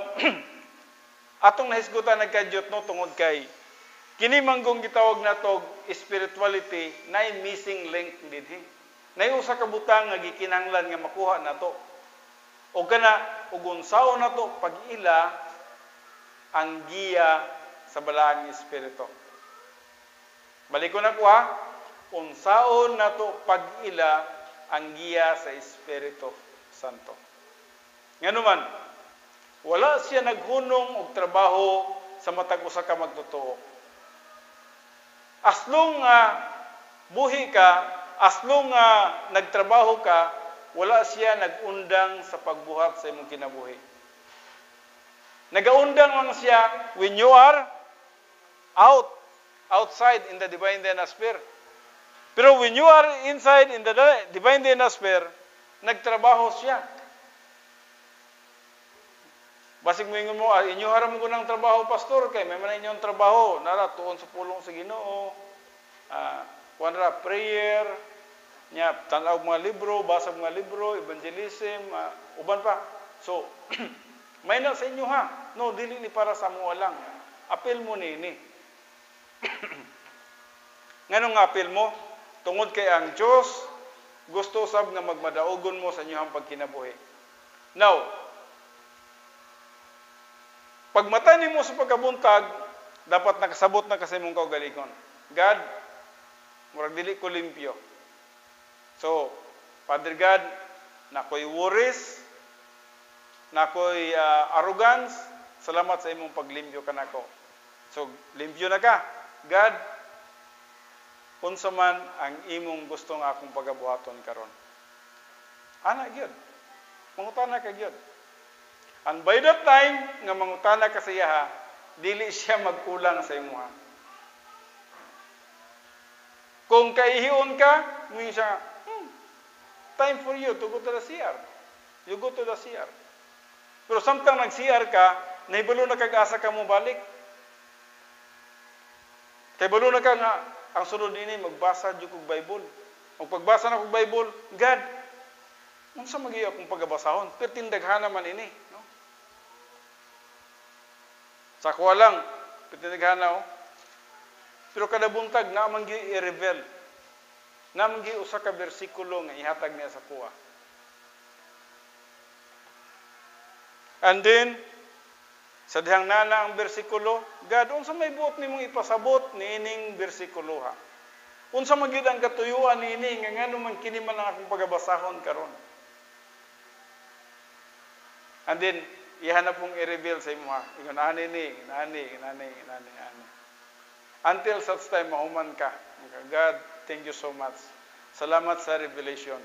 atong nahisgutan nagkadyot no tungod kay kini manggong gitawag natog spirituality nay missing link dinhi. Nay usa ka butang nga gikinahanglan nga makuha nato. O kana ug unsaon nato pag-ila ang giya sa balaang espiritu. Balikon ako ha, unsaon nato pag-ila ang giya sa Espiritu Santo. Ngano man, wala siya naghunong og trabaho sa matag usa ka magtotoo. Aslong nga buhi ka, aslong nga nagtrabaho ka, wala siya nagundang sa pagbuhat sa imong kinabuhi. Nagaundang lang siya when you are outside in the divine dynasper. Pero when you are inside in the divine dynasper, nagtrabaho siya. Basig mo ingon mo, inyo haram ko ng trabaho, pastor, kay may man inyong trabaho, nara, tuon sa pulong sa Ginoo, kuanra, prayer, nya, tanaw mga libro, basa mga libro, evangelism, uban pa. So, may na sa inyo ha, no, dili ni para sa mga lang. Apel mo ni. Nganong apel mo? Tungod kay ang Diyos, gusto sab nga magmadaogon mo sa inyong pagkinabuhi. Now, pagmata nimo sa pagkabuntag, dapat nakasabot na kasi mong kaugalingon. God, murag dili ko limpyo. So, Father God, nakoy worries, nakoy arrogance, salamat sa imong paglimpyo kanako. So, limpyo na ka. God, unsa man ang imong gusto nga akong pagabuhaton karon. Ana gyud. Mangutana ka gyud. And by that time, nga mangutana ka sa iya, dili siya magkulang sa imo. Kung kaihiyon ka, mo siya, time for you to go to the CR. You go to the CR. Pero samtang nag-CR ka, nahibalo na kag-asa ka mo balik. Kay balo na ka nga, ang sunod din magbasa jud kog Bible. Ug pagbasa na kog Bible, God, unsa magiya akong pagabasahon? Pero tindaghan naman ini, no? Sa kuha lang, tindaghan na, oh. Pero kada buntag na man gyud i-reveal. Na man gyud usa ka bersikulo nga ihatag niya sa kuha. And then Sa dihang nana ang bersikulo, God, unsa may buot nimong ipasabot niining bersikulo ha? Unsa man gyud ang katuyuan niini nga ngano man kini man ang akong pagabasahon karon. And then ihanap mong i-reveal sa imo ha. Ingon ani. Until such time mahuman ka. God, thank you so much. Salamat sa revelation.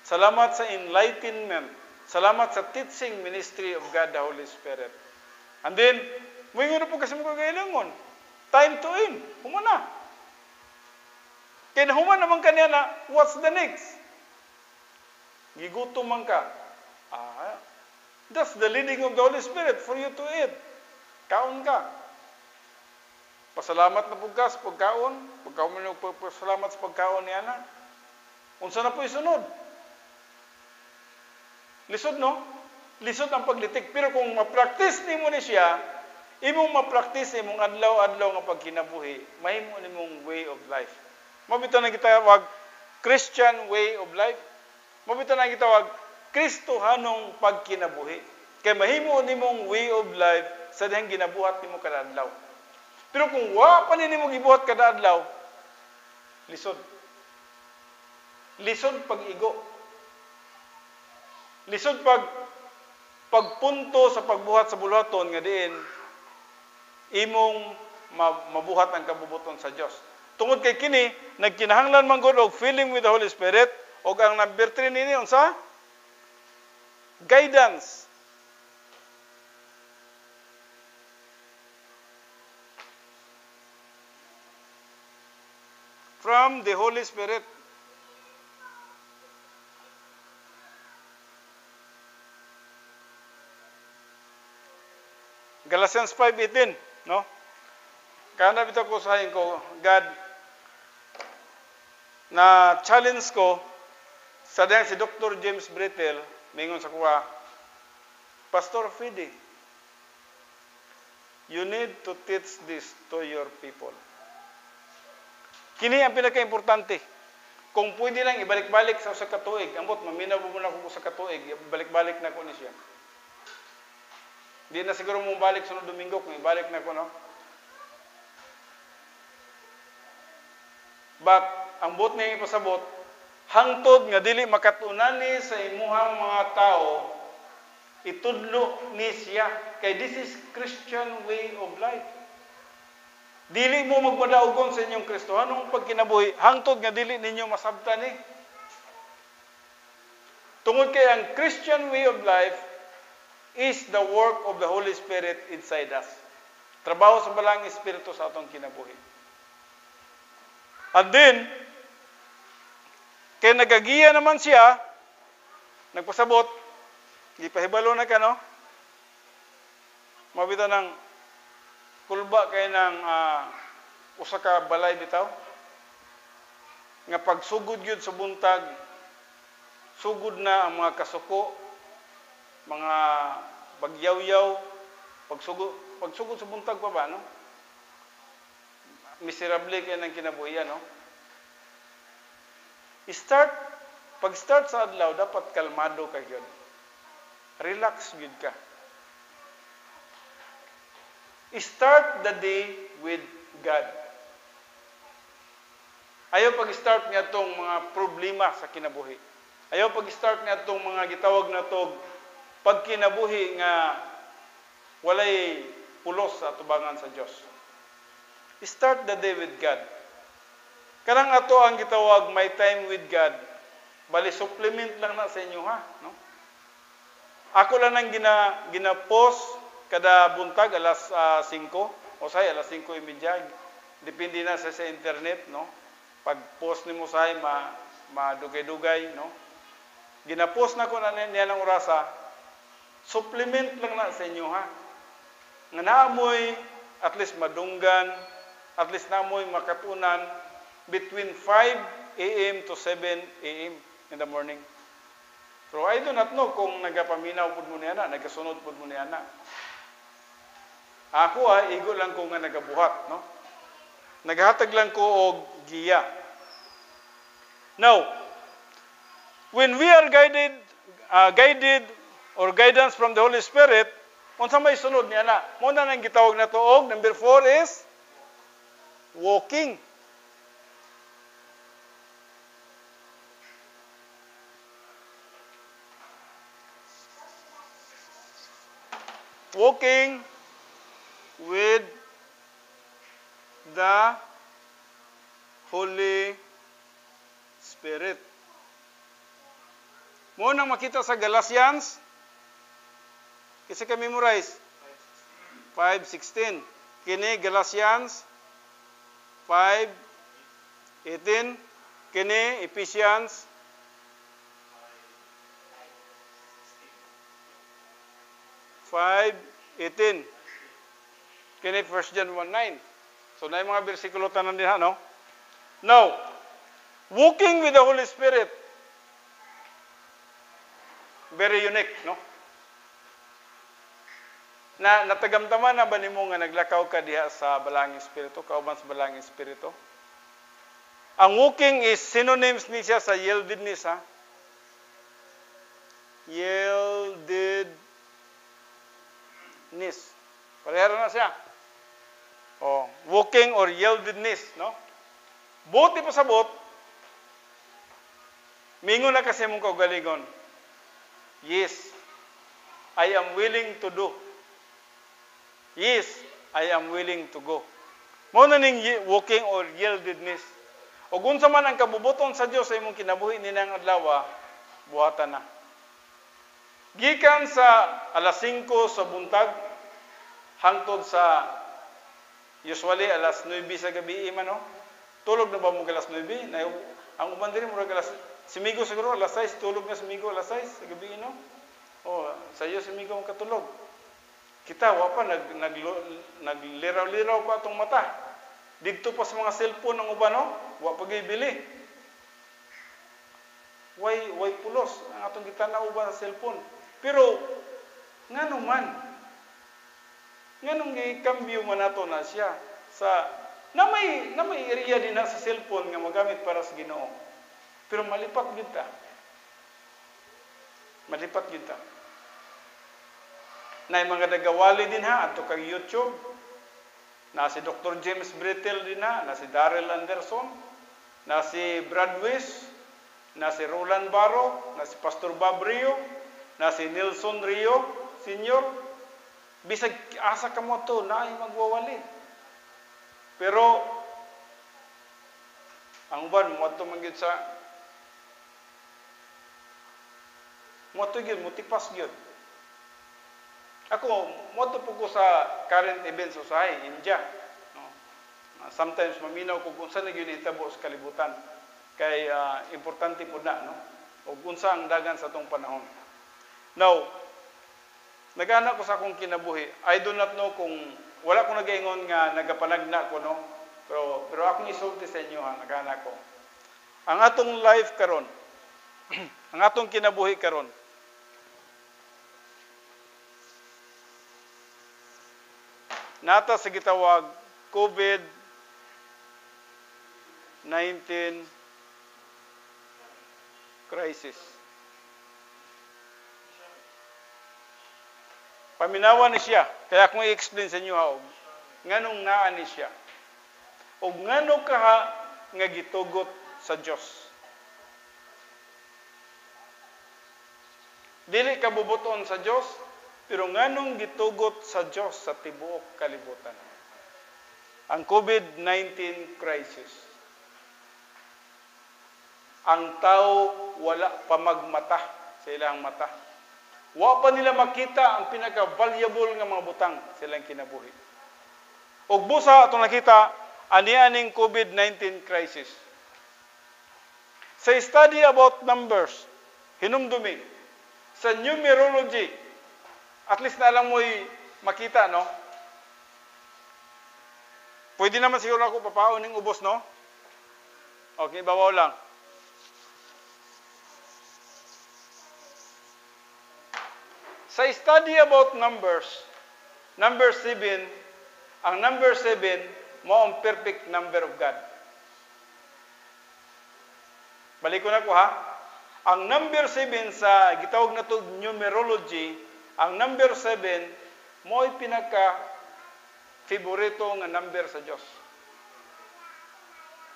Salamat sa enlightenment. Salamat sa teaching ministry of God the Holy Spirit. And then, moingon na po kasi mo kagailangon. Time to end. Human na. Kaya human naman kanya na, what's the next? Gigutom man ka. That's the leading of the Holy Spirit for you to eat. Kaon ka. Pasalamat na po ka sa pagkaon. Pagkaon mo na pasalamat sa pagkaon niya na. Unsa na po isunod? Lisod, no? Lisod ang paglitik. Pero kung ma-practice nimo ni siya, imong ma-practice imong adlaw-adlaw nga pagkinabuhi, mahimo nimong way of life. Mabito na kita wag Christian way of life. Mabito na kita wag Kristohanong pagkinabuhi. Kay mahimo nimong way of life sa dihang ginabuhat nimo kada adlaw. Pero kung wa pa nimo gibuhat kada adlaw, lisod. Lisod pag-igo. Lisod pagpunto sa pagbuhat sa buluhaton nga diin imong mabuhat ang kabubuton sa Dios. Tungod kay kini nagkinahanglan man gud og filling with the Holy Spirit og ang number 3 nini unsa? Guidance. From the Holy Spirit. Galatians 5:18, no? Kana bitaw ko sahin ko, God, na challenge ko sa dahang si Dr. James Brittle, mingon sa kuha, Pastor Fidi, you need to teach this to your people. Kini ang pinaka-importante. Kung pwede lang ibalik-balik sa usa ka tuig, ambot maminaw mo na ko sa katuig, ibalik-balik na ko ni siya. Di na siguro mong balik sunod Domingo kung ibalik na ko, no? But, ang buot niya ipasabot, hangtod nga dili makatunani sa imuhang mga tao, itudlo ni siya. Kay this is Christian way of life. Dili mo magmadaugon sa inyong Kristohanong pagkinabuhi, hangtod nga dili ninyo masabtan ni. Tungod kay ang Christian way of life is the work of the Holy Spirit inside us. Trabaho sa balang Espiritu sa atong kinabuhi. And then, kaya nagagiya naman siya, nagpasabot, ipahibalo na ka, no? Mabita ng kulba kay ng usa ka balay bitaw. Nga pagsugod yun sa buntag, sugod na ang mga kasuko, mga bagyaw-yaw, pagsugod sa buntag pa ba, no? Miserable kayo ng kinabuhian, no? Pag-start sa adlaw, dapat kalmado ka yun. Relax yun ka. Start the day with God. Ayaw pag-start nga itong mga problema sa kinabuhi. Ayaw pag-start nga itong mga gitawag na itong pagkinabuhi nga walay pulos sa atubangan sa Dios. Start the day with God. Kanang ato ang gitawag my time with God. Bali supplement lang na sa inyo, ha, no? Ako lang nang gina-post kada buntag alas 5 o say alas 5:30. Depende na sa internet, no? Pag-post nimo say madugay-dugay, no? Gina-post na ko na niya ng orasa. Supplement lang na sa inyo, ha. Nga naamoy at least madunggan, at least naamoy makatunan between 5 a.m. to 7 a.m. in the morning. So I do not know kung nagapaminaw pud mo niya na, nagasunod pud mo niya na. Ako igo lang ko nga nagabuhat, no? Naghatag lang ko og giya. Now, when we are guided or guidance from the Holy Spirit, Unsa may sunod niya na? Mo na nang gitawag na to og number 4 is walking. Walking with the Holy Spirit. Mo nang makita sa Galatians, kasi ka memorize 5:16. Kini Galatians 5:18. Kini Ephesians 5:18. Kini 1 John 1:9. So, na yung mga bersikulo tanan din no? Now, walking with the Holy Spirit, very unique, no? Na natagamtaman na ba nimo nga naglakaw ka diha sa balangin espiritu, kauban sa balangin espiritu? Ang walking is synonyms ni siya sa yieldedness, ha? Yieldedness. Parehara na siya. Oh, walking or yieldedness, no? Buti pa sa bot, mingon na kasi mong kaugalingon. Yes, I am willing to do. Yes, I am willing to go. Mao na ning walking or yieldedness. O unsa man ang kabubuton sa Dios sa imong kinabuhi ninang adlaw, buhatan na. Gikan sa alas 5 sa buntag hangtod sa usually alas 9 sa gabi man, no? Tulog na ba mo alas 9? Na ang uban diri murag alas simigo siguro alas 6 tulog na simigo alas 6 sa gabi, no? Oh, sayo simigo ang katulog. Kita wa pa nagliraw-liraw pa atong mata. Didto pa sa mga cellphone ng uban, no? Wa pa gibili. Way pulos ang atong gitana uban sa cellphone. Pero ngano man? Nganong gikambyo man nato na siya sa na may area din na sa cellphone nga magamit para sa Ginoo. Pero malipat gyud ta. Malipat gyud ta. Na mga dagawali din ha adto kag YouTube. Na si Dr. James Brittle din na si Darrell Anderson, na si Brad Weiss, na si Roland Barro, na si Pastor Bob Rio, na si Nelson Rio Senior. Bisag asa ka mo to na ay magwawali. Pero ang uban mo ato man gyud sa mo to gyud mutipas gyud. Ako mo to po ko sa current events sa India. No? Sometimes maminaw ko kung saan gyud hitabo sa kalibutan. Kay importante po na, no? O unsa ang dagan sa atong panahon. Now, nag-anak ko sa akong kinabuhi. I do not know kung wala ko nagaingon nga nagapanagna ko, no? Pero akong isulti sa inyo, ha, nag-anak ko. Ang atong life karon, ang atong kinabuhi karon, nata sa gitawag COVID-19 crisis. Paminawan ni siya. Kaya akong i-explain sa inyo ha, nganong naa ni siya. O ngano ka nga gitugot sa Dios. Dili ka bubuton sa Dios, pero nganong gitugot sa Dios sa tibuok kalibutan. Ang COVID-19 crisis. Ang tao wala pa magmata sa ilang mata. Wa pa nila makita ang pinaka-valuable nga mga butang sa ilang kinabuhi. Og busa atong nakita ani-aning COVID-19 crisis. Sa study about numbers, hinumdumi sa numerology, at least na lang mo'y makita, no? Pwede naman siguro ako papaon ng ubos, no? Okay, bawaw lang. Sa study about numbers, number 7, ang number 7, mo ang perfect number of God. Balik ko na ko, ha? Ang number 7 sa gitawag na to numerology, ang number 7 mo'y pinaka favorito nga number sa Dios.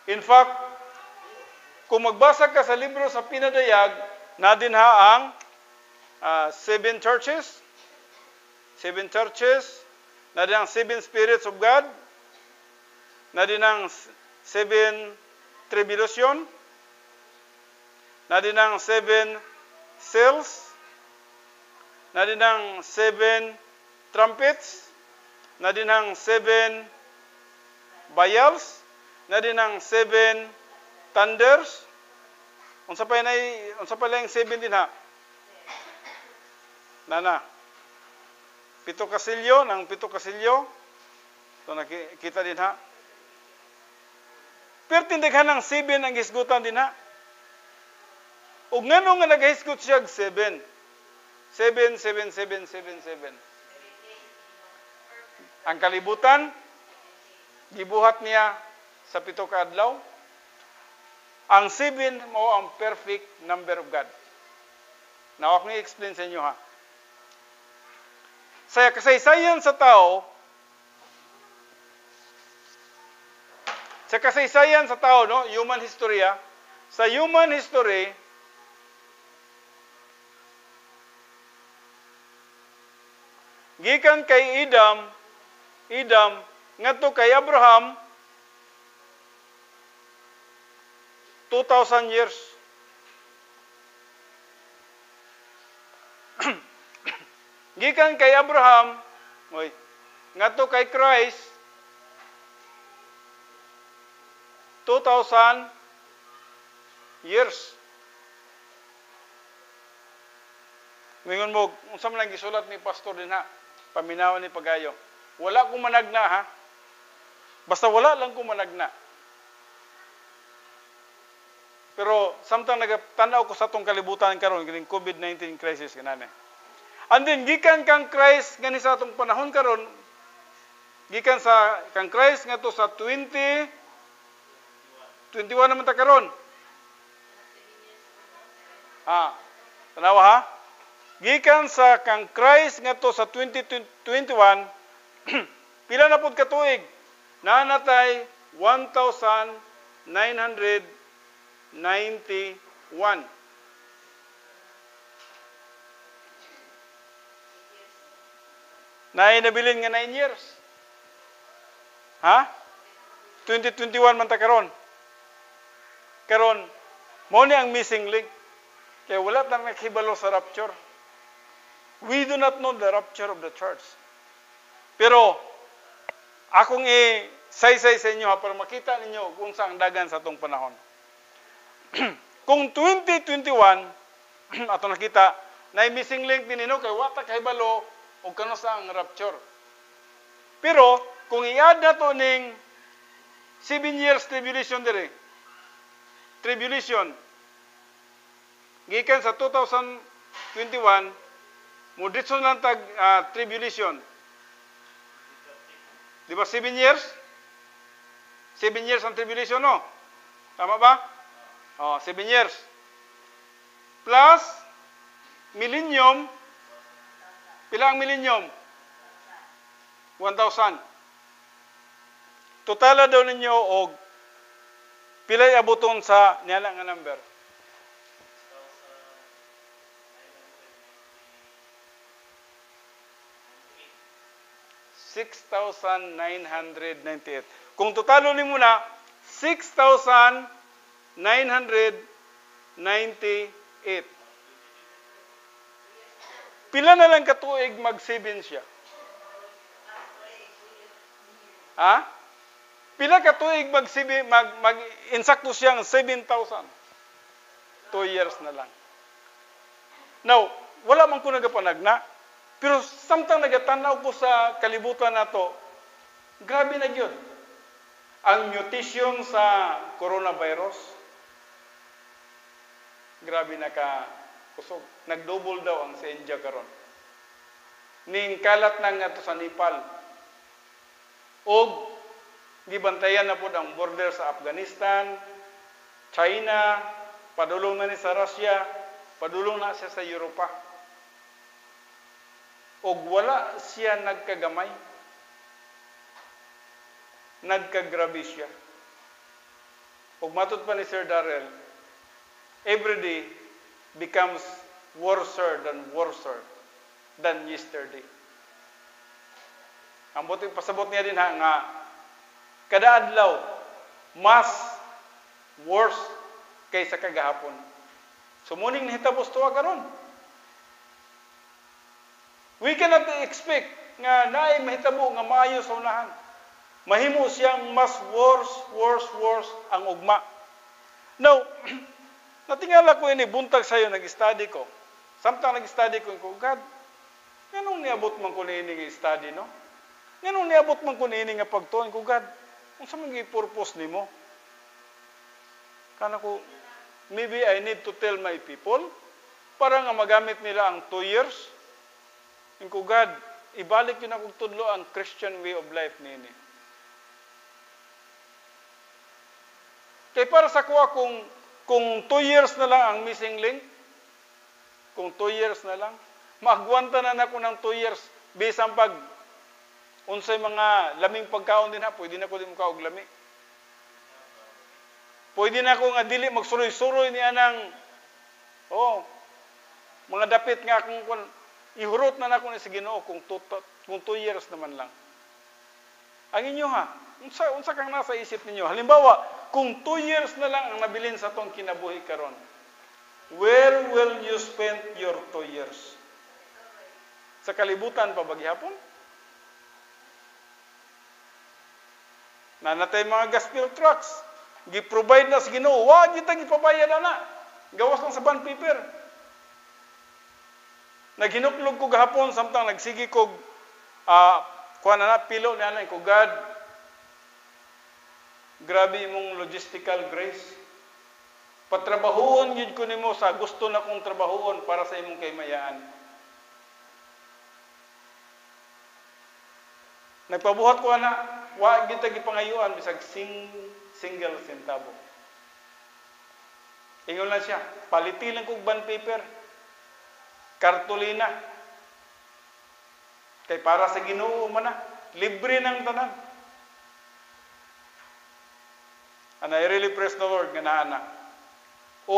In fact, kung magbasa ka sa libro sa pinadayag, na din ha ang 7 churches, na din ang 7 spirits of God, na din ang 7 tribulation, na din ang 7 seals, na din ang 7 trumpets, na din ang 7 vials, na din ang 7 thunders. Unsa pa lang 7 din ha? Nana. 7 kasilyo, ng 7 kasilyo. Ito nakita din ha. Pero tindighan ng 7 ang hisgutan din ha. Ug ngano nga nagahisgot siya 7. 7. Ang kalibutan, gibuhat niya sa 7 ka adlaw. Ang 7 mo ang perfect number of God. Now, ako i-explain sa inyo ha. Sa kasaysayan sa tao, no, human history ha. Sa human history, gikan kay Adam ngadto kay Abraham 2,000 years. Gikan kay Abraham, ngadto kay Christ 2,000 years. Mingon mo, unsa man lang gisulat ni pastor din ha, paminawan ni pagayo. Wala ko managna ha. Basta wala lang ko managna. Pero samtang nagatanaw ko sa tong kalibutan karon kining COVID-19 crisis kanane. And then gikan kang Christ ngani sa atong panahon karon, gikan sa kang Christ ngadto sa 2021 naman ta karon. Tanawa ha? Gikan sa kang Christ ngadto sa 2021 pila na pud ka tuig? Nanatay 1,991. Nabilin nga 9 years. Ha? 2021 man ta karon. Karon mo ni ang missing link. Kaya wala tang nakahibalo sa rapture. We do not know the rapture of the church. Pero akong i-saysay sa inyo para makita ninyo kung saan dagan sa itong panahon. Kung 2021, ato nakita, na missing link din kay wata kahibalo o kano sa ang rapture. Pero, kung i-add na to ning 7 years tribulation dire, gikan sa 2021, muditso lang tag tribulation. Di ba 7 years? 7 years ang tribulation, no? Tama ba? 7 years. Plus, millennium. Pila ang millennium? 1,000. Totala daw ninyo og pilay abuton sa niyala nga number. 6,998. Kung totalo ni mo na, 6,998. Pila na lang katuig mag-7 siya? Ha? Pila katuig mag-insakto siyang 7,000? 2 years na lang. Now, wala man ko nagapanagna. Pero samtang nagatanaw ko sa kalibutan nato, grabe na yun. Ang mutation sa coronavirus, grabe na ka kusog. Nag-double daw ang sa India karon. Ning kalat na nga to sa Nepal. Og gibantayan na po ang border sa Afghanistan, China, padulong na ni sa Russia, padulong na siya sa Europa. o wala siya nagkagamay. Nagkagrabe siya. O matod pa ni Sir Darrell, every day becomes worser than yesterday. Ang pasabot niya din nga kada adlaw mas worse kaysa kagahapon. So muning nahitabo tuwa karon. We cannot expect nga naay mahitabo nga maayo sa unahan. Mahimo siyang mas worse ang ugma. Now, natingala ko ini buntag sayo nag-study ko. Samtang nag-study ko God, nganong niabot man ko ini nga study, no? Nganong niabot man ko ini nga pagtuon ko God? Unsa man gi purpose nimo? Kana ko maybe I need to tell my people para nga magamit nila ang 2 years. Ko God, ibalik yun akong tudlo ang Christian way of life nini. Kaya para sa kuha kung 2 years na lang ang missing link, kung 2 years na lang, magwanta na ako ng 2 years, bisang pag unsay mga laming pagkaon din ha, pwede na ko din mukha og lami. Pwede na ako nga dili magsuroy-suroy niya ng mga dapit nga akong ihurot na ako ni sa Ginoo kung 2 years naman lang. Ang inyo ha, unsa kang nasa isip ninyo? Halimbawa, kung 2 years na lang ang nabilin sa tong kinabuhi karon, where will you spend your 2 years? Sa kalibutan pa ba gihapon? Nanatay mga gospel trucks, gi-provide na sa Ginoo, wa kita gipabayad na. Gawas lang sa bond paper. Naghinuklog ko gahapon samtang nagsigi ko kuha na pilo ni anay ko, God, grabe imong logistical grace. Patrabahoon yun ko nimo sa gusto na kong trabahoon para sa imong kaymayaan. Nagpabuhat ko na, wa kita gipangayuan bisag single centavo. Ingon lang siya, paliti lang kog bond paper, kartulina. Kay para sa Ginoo man na, libre ng tanan. And I really praise the Lord nga naana. O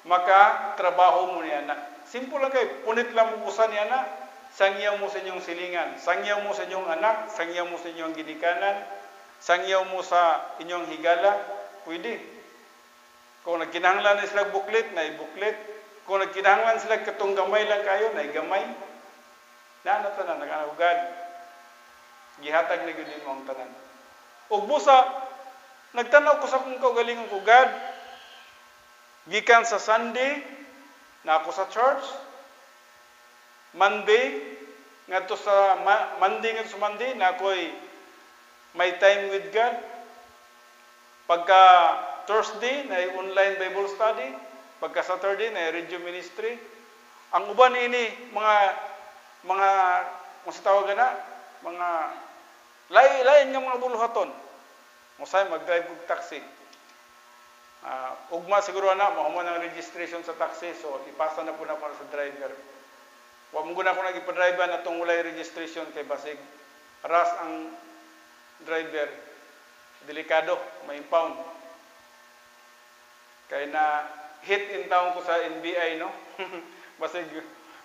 makatrabaho mo niya na. Simple lang kayo, punit lang mo usan niya na, sangyaw mo sa inyong silingan, sangyaw mo sa inyong anak, sangyaw mo sa inyong ginikanan, sangyaw mo sa inyong higala, pwede. Kung nagkinahanglan na sila buklit, na buklit. Kung nagkinahanglan sila katong gamay lang kayo, na gamay. Na tanan, nag-anugad. Gihatag na gudin mo ang tanan. O busa, nagtanaw ko sa kong kaugalingon ko, God, gikan sa Sunday, na ako sa church, Monday, ngadto sa Monday, na ako'y may time with God. Pagka Thursday, na online Bible study. Pagka Saturday, na radio ministry. Ang uban ini, mga tawag na, mga lain nga mga buluhaton. Musay mag-drive og taxi. Ugma siguro na mahuman ang registration sa taxi, so ipasa na po na para sa driver. Wa mo guna ko nag-ipa-drive na tong walay registration kay basig ras ang driver. Delikado, may impound. Kay na hit in town ko sa NBI, no? Basig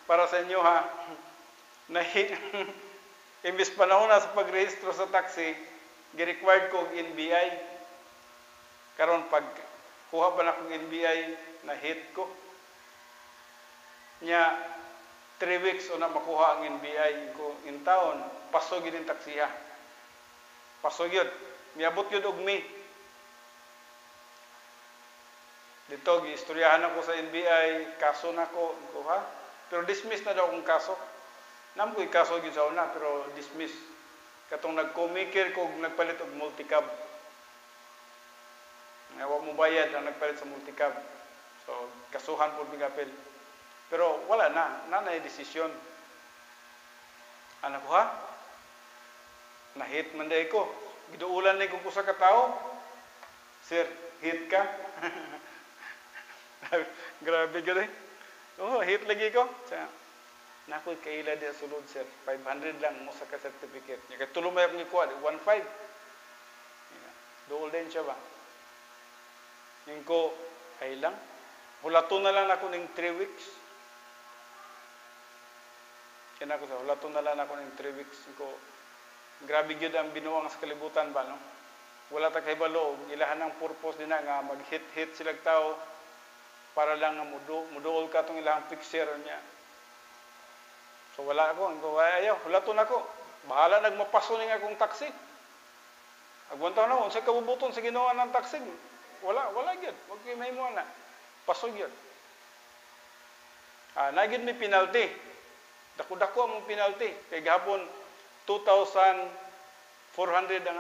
para sa inyo ha. Na imbis panahon na sa pagrehistro sa taxi, gi-required ko og NBI. Karon pag kuha pa na kong NBI, na hit ko. Nya 3 weeks una makuha ang NBI ko in town, pasog yun yung taksiha. Pasog yun. Miabot yun og me. Dito, giistoryahan ako sa NBI, kaso na ko, ha? Pero dismiss na daw akong kaso. Nam ko'y kaso yun sa una, pero dismiss. Katong nagkumikir ko, nagpalit og multicab. Huwag mo bayad ang nagpalit sa multicab. So, kasuhan po bigapil. Pero wala na, nanay desisyon. Anak ko ha? Na-hit man day ko. Giduulan na ko sa katao. Sir, hit ka? Grabe ka rin. Oh, hit lagi ko. Nakoy kaila di sulod sir, 500 lang mo sa ka-certificate. Nya kay tulo may akong ikuha, 1.5. Dool din siya ba? Yung ko, ay lang. Hulato na lang ako ng 3 weeks. Kaya ako sa hulato na lang ako ng 3 weeks. Yung ko, grabe yun ang binuwang sa kalibutan ba, no? Wala ta kay balo, ilahan ng purpose din na nga mag-hit silang tao para lang nga muduol ka itong ilang picture niya. So wala ako, ayaw, hulato na ako. Bahala nagmapaso nga akong taxi. Agwantaw na, unsa kabubuton sa ginawa ng taxi. Wala gyud. Wag kay mahimo na. Pasog gyud. Nagid mi penalty. Dako-dako ang penalty. Kay gahapon 2,400 ang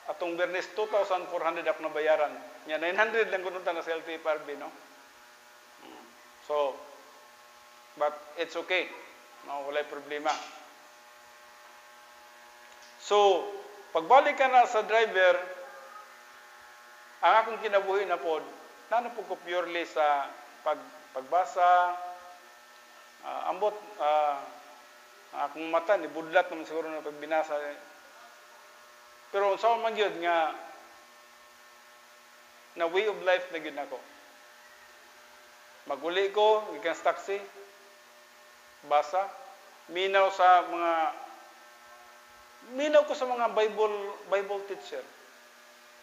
atong Bernes 2,400 ako nabayaran. Nya 900 lang kuno ta na sa LTFRB, no? So but it's okay. No, walay problema. So, pagbalik ka na sa driver, ang akong kinabuhi na pod, po ko purely sa pagbasa, ambot, akong mata, ni budlat naman siguro na pagbinasa. Pero sa man yun nga, na way of life na yun ako. Maguli ko, gikan sa taxi, basa, minaw ko sa mga Bible teacher.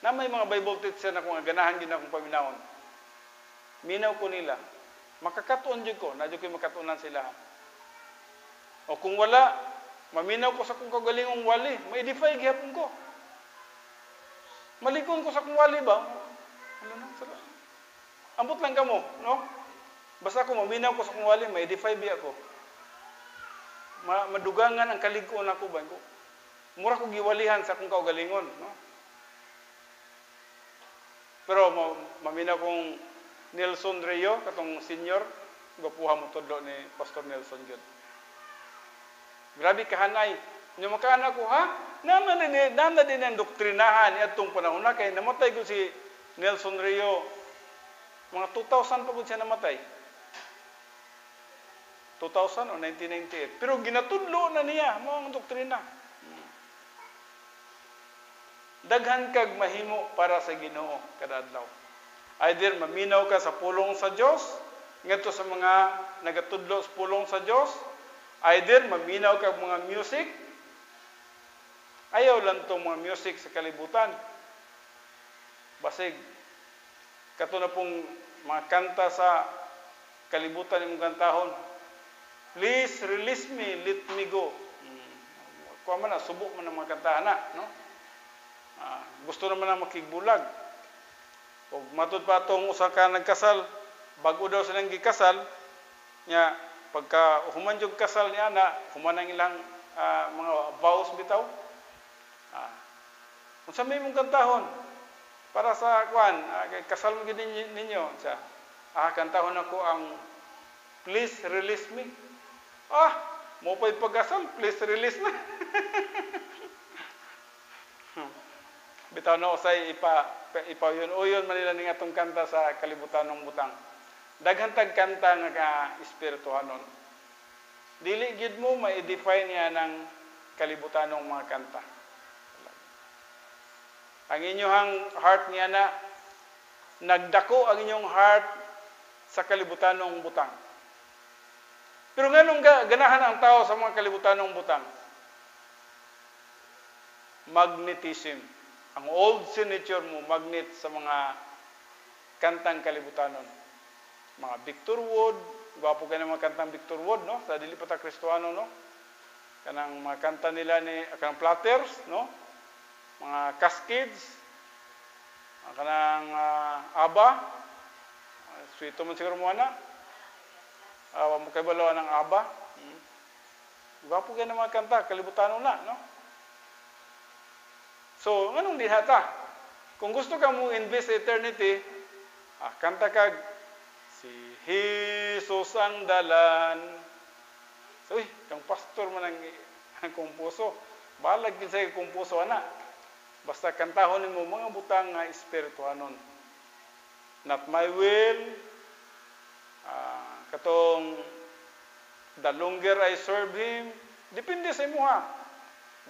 Na may mga Bible teacher na kung ganahan din akong paminawon. Minaw ko nila. Makakatuon dyan ko. Nadyo ko makatuunan sila. O kung wala, maminaw ko sa kung kagalingong wali. Ma-edify gihapon ko. Malikon ko sa kung wali ba? Ano na? Ambot lang ka mo, no? Basta ko maminaw ko sa kung wali, ma-edify biya ko. Madugangan ang kalig-on ako ba? Mura ko giwalihan sa kung kaugalingon, no? Pero maminaw kong Nelson Rio, katong senior, gapuha mo tudlo ni Pastor Nelson Gud. Grabe kahanay. Yung makaanak ko, ha? Nana din ang doktrinahan ni atong panahon na kay namatay ko si Nelson Rio. Mga 2000 pa ko siya namatay. 2000 o 1998. Pero ginatudlo na niya mga doktrina. Daghan kag mahimo para sa Ginoo kada adlaw. Either maminaw ka sa pulong sa Dios, ngadto sa mga nagatudlo sa pulong sa Dios, either maminaw kag mga music. Ayaw lang tong mga music sa kalibutan. Basig kato na pong mga kanta sa kalibutan imong kantahon. Please release me, let me go. Kuha man na, subok man ang mga kantahan na, no? Gusto naman na makigbulag. O matod pa itong usa ka nagkasal, bago daw silang gikasal, niya, pagka human yung kasal niya na, human ang ilang mga vows bitaw. Kung sa may mong kantahon, para sa kwan, kasal mo gini ninyo, siya, kantahon ako ang please release me. Mo pa'y pagkasal, please release na. Bitaw na usay ipayun-uyon manila ning atong kanta sa kalibutanong butang. Daghan tag kanta nga ka-espirituhanon. Dili gid mo ma-define niya ng kalibutanong mga kanta. Ang inyong heart niya na nagdako ang inyong heart sa kalibutanong butang. Pero nganong ganahan ang tao sa mga kalibutanong butang? Magnetism. Ang old signature mo, magnet sa mga kantang kalibutanon. Mga Victor Wood, gwapo kayo ng mga kantang Victor Wood, no? Sa dili pa ta Kristiyano, no? Kanang mga kanta nila ni kanang Platters, no? Mga Cascades, kanang ABBA, sweeto man siguro mo na. Mo kay balawan ng ABBA. Gwapo kayo ng mga kanta, kalibutanon na, no? So, anong dihata? Kung gusto ka mo invest sa eternity, kanta kag si Jesus ang dalan. So, kang pastor man ang kumpuso. Balag din sa kumpuso, ana. Basta kantahon mo mga butang nga espirituhanon. Not my will. Katong The longer I serve Him, depende sa imo ha.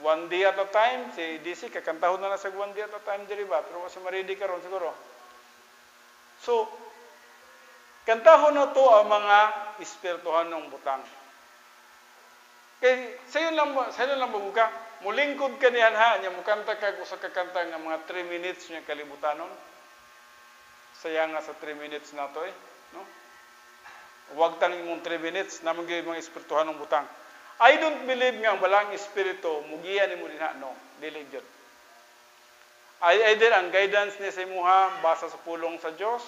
One day at a time, si DC, kakantahon na sa one day at a time, diri ba? Pero kasi maridi karon siguro. So, kantahon na to ang mga espirituhan ng butang. Kaya sayo lang mabuka, mulingkod ka niyan ha, niya mukanta ka sa kakanta nga mga 3 minutes niya kalibutanon. Saya nga sa 3 minutes na to no? Huwag tanong mong 3 minutes, naman gyud mga espirituhan ng butang. I don't believe nga ang balang espiritu, mugiya ni mo din ha, no, dili gyud. Either ang guidance ni sa imuha, basa sa pulong sa Dios,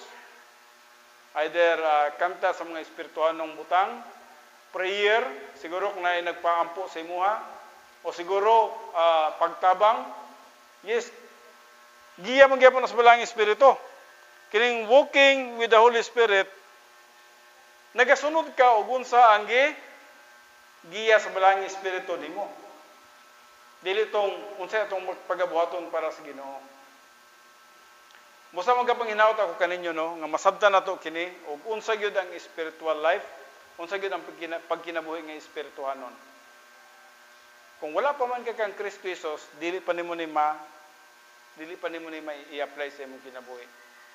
either kanta sa mga espirituhan ng butang, prayer, siguro kung na nagpaampo sa imuha, o siguro pagtabang, yes, giya magyapon sa balang espiritu. Kining walking with the Holy Spirit, nagasunod ka og unsa ang giya sa balang espiritu nimo. Dili tong unsa itong pagabuhaton para sa Ginoo. Busa magapanghinawot ako kaninyo no nga masabtan nato kini og unsa gyud ang spiritual life, unsa gyud ang pagkinabuhi nga espirituhanon. Kung wala pa man ka kang Kristo Jesus, dili pa nimo ni i-apply sa imong kinabuhi.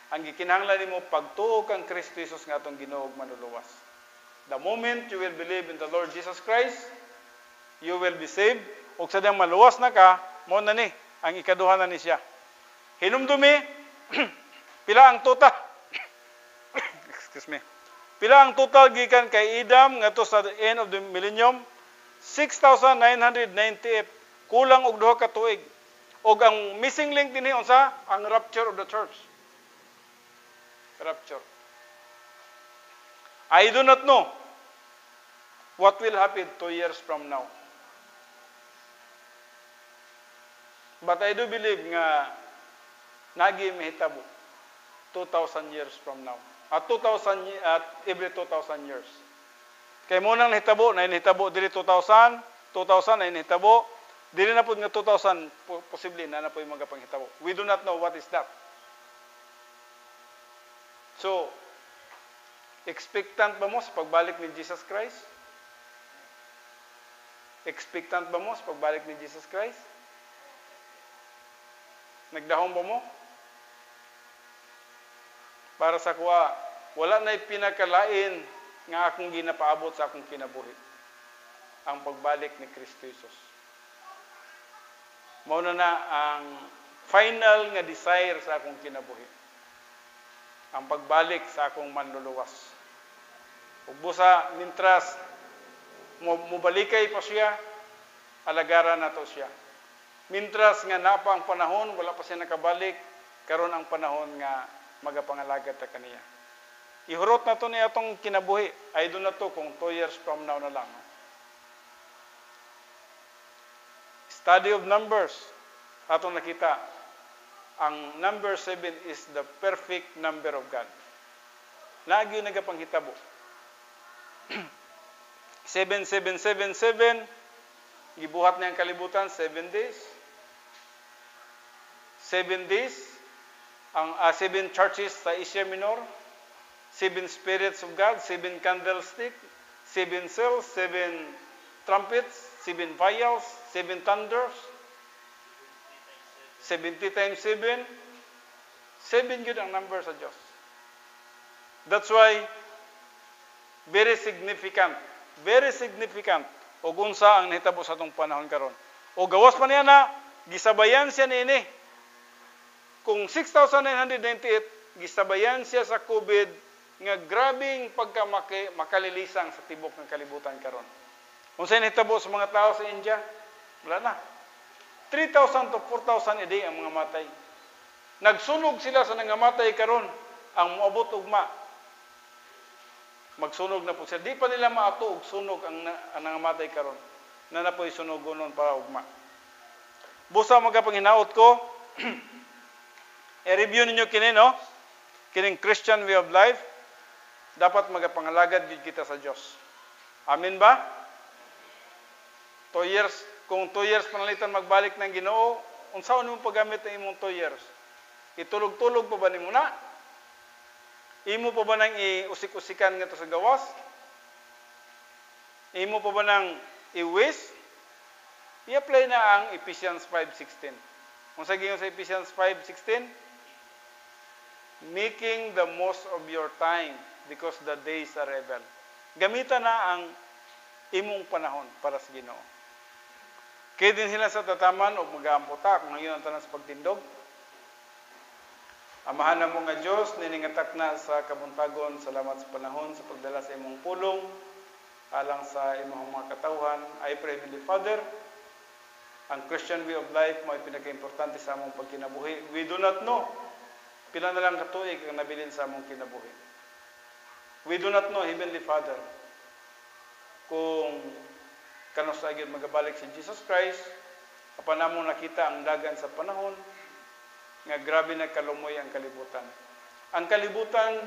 Ang gikinahanglan nimo pagtuo kang Kristo Jesus nga atong Ginoo ug manluluwas. The moment you will believe in the Lord Jesus Christ, you will be saved. Ug sa diyang maluwas na ka, mo na ni ang ikaduha na ni siya. Hinumdumi pila ang total excuse me. Pila ang total gikan kay Adam ngadto sa end of the millennium? 6,998 kulang og duha ka tuig. Og ang missing link dinhi unsa? Ang rapture of the church. Rapture. I do not know what will happen 2 years from now. But I do believe nga nagi mahitabo 2,000 years from now. Every 2,000 years. Kay mo nang nahitabo dili 2,000 na nahitabo, dili na pud nga 2,000 posible na po yung magapanghitabo. We do not know what is that. So, expectant ba mo sa pagbalik ni Jesus Christ? Expectant ba mo sa pagbalik ni Jesus Christ? Nagdahom ba mo? Para sa kuha, wala na'y pinakalain nga akong ginapaabot sa akong kinabuhi. Ang pagbalik ni Kristo Jesus. Mauna na ang final nga desire sa akong kinabuhi. Ang pagbalik sa akong manluluwas. Ug busa mintras mubalikay pa siya, alagaran nato siya. Mintras nga napa ang panahon, wala pa siya nakabalik, karon ang panahon nga magapangalagad ta kaniya. Ihurot na to niya atong kinabuhi. I do na to kung 2 years from now na lang. Study of Numbers. Atong nakita, ang number 7 is the perfect number of God. Lagi nagapanghitabo. 7, gibuhat na ang kalibutan, 7 days. 7 days, ang 7 churches sa Asia Minor, 7 spirits of God, 7 candlestick, 7 seals, 7 trumpets, 7 vials, 7 thunders, 70 times 7. 7 yun ang number sa Diyos. That's why, very significant, o unsa ang nahitabo sa itong panahon karon. O gawas pa niya na, gisabayan siya niini. Kung 6,998, gisabayan siya sa COVID, nga grabing pagkamakalilisang sa tibok ng kalibutan karon. Unsa nahitabo sa mga tao sa India? Wala na. 3,000 to 4,000 a day ang mga matay. Nagsunog sila sa nangamatay karon, ang moabot ugma. Magsunog na po sila. Di pa nila maato og sunog ang nangamatay karon. Na napoy sunog unon para ugma. Busa magapanginaot ko, i-review ninyo kini no? Kining Christian way of life. Dapat magapangalagad gid kita sa Dios. Amen ba? 2 years, kung 2 years panalitan magbalik ng Ginoo, unsaon mo paggamit ang imong 2 years? Itulog-tulog pa ba nimo na? Imo pa ba nang iusik-usikan nga to sa gawas? Imo pa ba nang i-waste? I-apply na ang Ephesians 5:16. Kung sa gingon sa Ephesians 5:16, making the most of your time because the days are evil. Gamitan na ang imong panahon para sa Ginoo. Kaya din sila sa tataman o mag-aamputa kung ngayon ang tanan sa pagtindog. Amahan na mo nga Diyos, niningatak na sa kabuntagon, salamat sa panahon, sa pagdala sa imong pulong, alang sa imong mga katawhan. I pray, Heavenly Father, ang Christian way of life mo ay pinaka-importante sa among pagkinabuhi. We do not know, pila na lang katuig ang nabilin sa among kinabuhi. We do not know, Heavenly Father, kung kanos sa agad magabalik si Jesus Christ, apan namong nakita ang dagan sa panahon, nga grabe na kalumoy ang kalibutan. Ang kalibutan,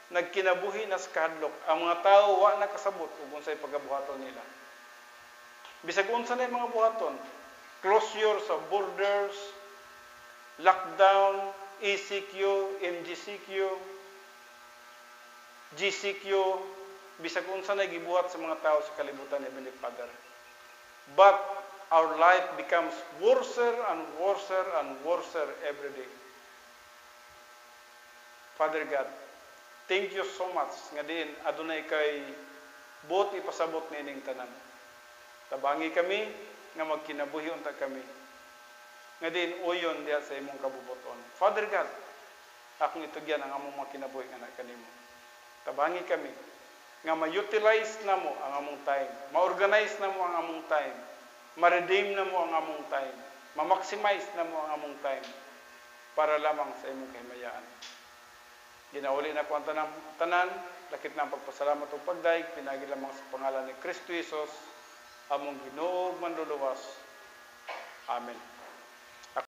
nagkinabuhi na sa kahadlok. Ang mga tao, wa na kasabot kung unsay pagabuhaton nila. Bisag unsa na yung mga buhaton, closure sa borders, lockdown, ECQ, MGCQ, GCQ, bisag unsa na gibuhat sa mga tao sa kalibutan ni Heavenly Father. But our life becomes worse and worse and worse every day. Father God, thank you so much nga din adunay kay buot ipasabot nining tanan. Tabangi kami nga magkinabuhi unta kami. Nga din uyon diha sa imong kabubuton. Father God, akong itugyan ang among mga kinabuhi nga kanimo. Tabangi kami nga ma-utilize na mo ang among time, ma-organize na mo ang among time, ma-redeem na mo ang among time, ma-maximize na mo ang among time para lamang sa imong kahimayaan. Ginauli na ko ang tanan, lakit na ang pagpasalamat o pagdaig, pinagi lamang sa pangalan ni Kristo Jesus, among Ginoo manluluwas. Amen.